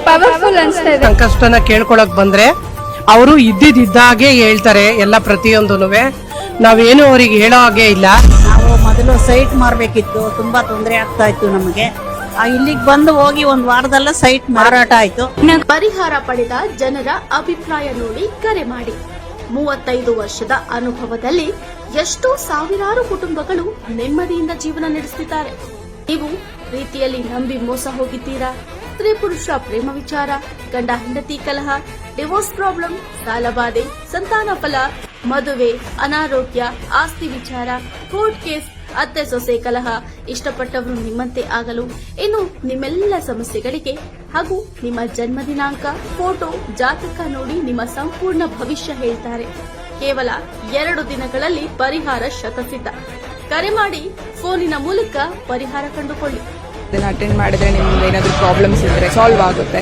ಪವರ್ಫುಲ್ ಅನಿಸ್ತಾ ಇದೆ. ಸಂಕಷ್ಟನ ಕೇಳ್ಕೊಳಕ್ ಬಂದ್ರೆ ಅವರು ಇದ್ದಿದ್ದಾಗೆ ಹೇಳ್ತಾರೆ ಎಲ್ಲ ಪ್ರತಿಯೊಂದೂನುವೆ. ನಾವೇನು ಅವ್ರಿಗೆ ಹೇಳೋ ಹಾಗೆ ಇಲ್ಲ. ನಾವು ಮೊದಲು ಸೈಟ್ ಮಾರಬೇಕಿತ್ತು, ತುಂಬಾ ತೊಂದರೆ ಆಗ್ತಾ ಇತ್ತು ನಮಗೆ. ಇಲ್ಲಿಗೆ ಬಂದು ಹೋಗಿ ಒಂದು ವಾರದಲ್ಲ ಸೈಟ್ ಮಾರಾಟ ಆಯ್ತು. ಪರಿಹಾರ ಪಡೆದ ಜನರ ಅಭಿಪ್ರಾಯ ನೋಡಿ ಕರೆ ಮಾಡಿ. 35 ವರ್ಷದ ಅನುಭವದಲ್ಲಿ ಎಷ್ಟೋ ಸಾವಿರಾರು ಕುಟುಂಬಗಳು ನೆಮ್ಮದಿಯಿಂದ ಜೀವನ ನಡೆಸುತ್ತಿದ್ದಾರೆ. ನೀವು ಪ್ರೀತಿಯಲ್ಲಿ ನಂಬಿ ಮೋಸ ಹೋಗಿದ್ದೀರಾ? ಸ್ತ್ರೀ ಪುರುಷ ಪ್ರೇಮ ವಿಚಾರ, ಗಂಡ ಹೆಂಡತಿ ಕಲಹ, ಡಿವೋರ್ಸ್ ಪ್ರಾಬ್ಲಮ್, ಸಾಲಬಾಧೆ, ಸಂತಾನ ಫಲ, ಮದುವೆ, ಅನಾರೋಗ್ಯ, ಆಸ್ತಿ ವಿಚಾರ, ಕೋರ್ಟ್ ಕೇಸ್, ಅತ್ತೆ ಸೊಸೆ ಕಲಹ, ಇಷ್ಟಪಟ್ಟವರು ನಿಮ್ಮಂತೆ ಆಗಲು, ಇನ್ನು ನಿಮ್ಮೆಲ್ಲ ಸಮಸ್ಯೆಗಳಿಗೆ ಹಾಗೂ ನಿಮ್ಮ ಜನ್ಮ ದಿನಾಂಕ, ಫೋಟೋ, ಜಾತಕ ನೋಡಿ ನಿಮ್ಮ ಸಂಪೂರ್ಣ ಭವಿಷ್ಯ ಹೇಳ್ತಾರೆ. ಕೇವಲ 2 ದಿನಗಳಲ್ಲಿ ಪರಿಹಾರ ಶತಸಿದ್ಧ. ಕರೆ ಮಾಡಿ ಫೋನಿನ ಮೂಲಕ ಪರಿಹಾರ ಕಂಡುಕೊಳ್ಳಿ. ಅಟೆಂಡ್ ಮಾಡಿದ್ರೆ ನಿಮ್ಗೆ ಏನಾದರೂ ಪ್ರಾಬ್ಲಮ್ಸ್ ಇದ್ರೆ ಸಾಲ್ವ್ ಆಗುತ್ತೆ.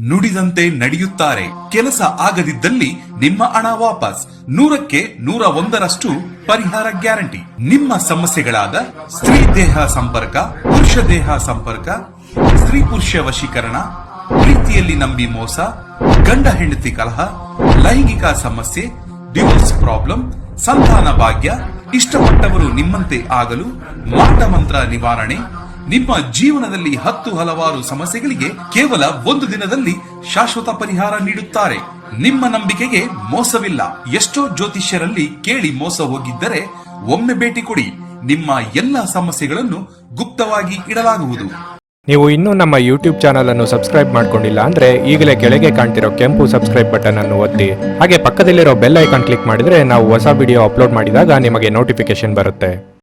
ನುಡಿದಂತೆ ನಡೆಯುತ್ತಾರೆ. ಕೆಲಸ ಆಗದಿದ್ದಲ್ಲಿ ನಿಮ್ಮ ಹಣ ವಾಪಸ್. 100ಕ್ಕೆ 101ರಷ್ಟು ಪರಿಹಾರ ಗ್ಯಾರಂಟಿ. ನಿಮ್ಮ ಸಮಸ್ಯೆಗಳಾದ ಸ್ತ್ರೀ ದೇಹ ಸಂಪರ್ಕ, ಪುರುಷ ದೇಹ ಸಂಪರ್ಕ, ಸ್ತ್ರೀ ಪುರುಷ ವಶೀಕರಣ, ಪ್ರೀತಿಯಲ್ಲಿ ನಂಬಿ ಮೋಸ, ಗಂಡ ಹೆಂಡತಿ ಕಲಹ, ಲೈಂಗಿಕ ಸಮಸ್ಯೆ, ಡಿವೋರ್ಸ್ ಪ್ರಾಬ್ಲಮ್, ಸಂತಾನ ಭಾಗ್ಯ, ಇಷ್ಟಪಟ್ಟವರು ನಿಮ್ಮಂತೆ ಆಗಲು ಮಾಟ ಮಂತ್ರ ನಿವಾರಣೆ, ನಿಮ್ಮ ಜೀವನದಲ್ಲಿ 10 ಹಲವಾರು ಸಮಸ್ಯೆಗಳಿಗೆ ಕೇವಲ 1 ದಿನದಲ್ಲಿ ಶಾಶ್ವತ ಪರಿಹಾರ ನೀಡುತ್ತಾರೆ. ನಿಮ್ಮ ನಂಬಿಕೆಗೆ ಮೋಸವಿಲ್ಲ. ಎಷ್ಟೋ ಜ್ಯೋತಿಷ್ಯರಲ್ಲಿ ಕೇಳಿ ಮೋಸ ಹೋಗಿದ್ದರೆ ಒಮ್ಮೆ ಭೇಟಿ ಕೊಡಿ. ನಿಮ್ಮ ಎಲ್ಲಾ ಸಮಸ್ಯೆಗಳನ್ನು ಗುಪ್ತವಾಗಿ ಇಡಲಾಗುವುದು. ನೀವು ಇನ್ನೂ ನಮ್ಮ ಯೂಟ್ಯೂಬ್ ಚಾನಲ್ ಅನ್ನು ಸಬ್ಸ್ಕ್ರೈಬ್ ಮಾಡ್ಕೊಂಡಿಲ್ಲ ಅಂದ್ರೆ ಈಗಲೇ ಕೆಳಗೆ ಕಾಣ್ತಿರೋ ಕೆಂಪು ಸಬ್ಸ್ಕ್ರೈಬ್ ಬಟನ್ ಅನ್ನು ಒತ್ತಿ. ಹಾಗೆ ಪಕ್ಕದಲ್ಲಿರೋ ಬೆಲ್ ಐಕಾನ್ ಕ್ಲಿಕ್ ಮಾಡಿದ್ರೆ ನಾವು ಹೊಸ ವಿಡಿಯೋ ಅಪ್ಲೋಡ್ ಮಾಡಿದಾಗ ನಿಮಗೆ ನೋಟಿಫಿಕೇಶನ್ ಬರುತ್ತೆ.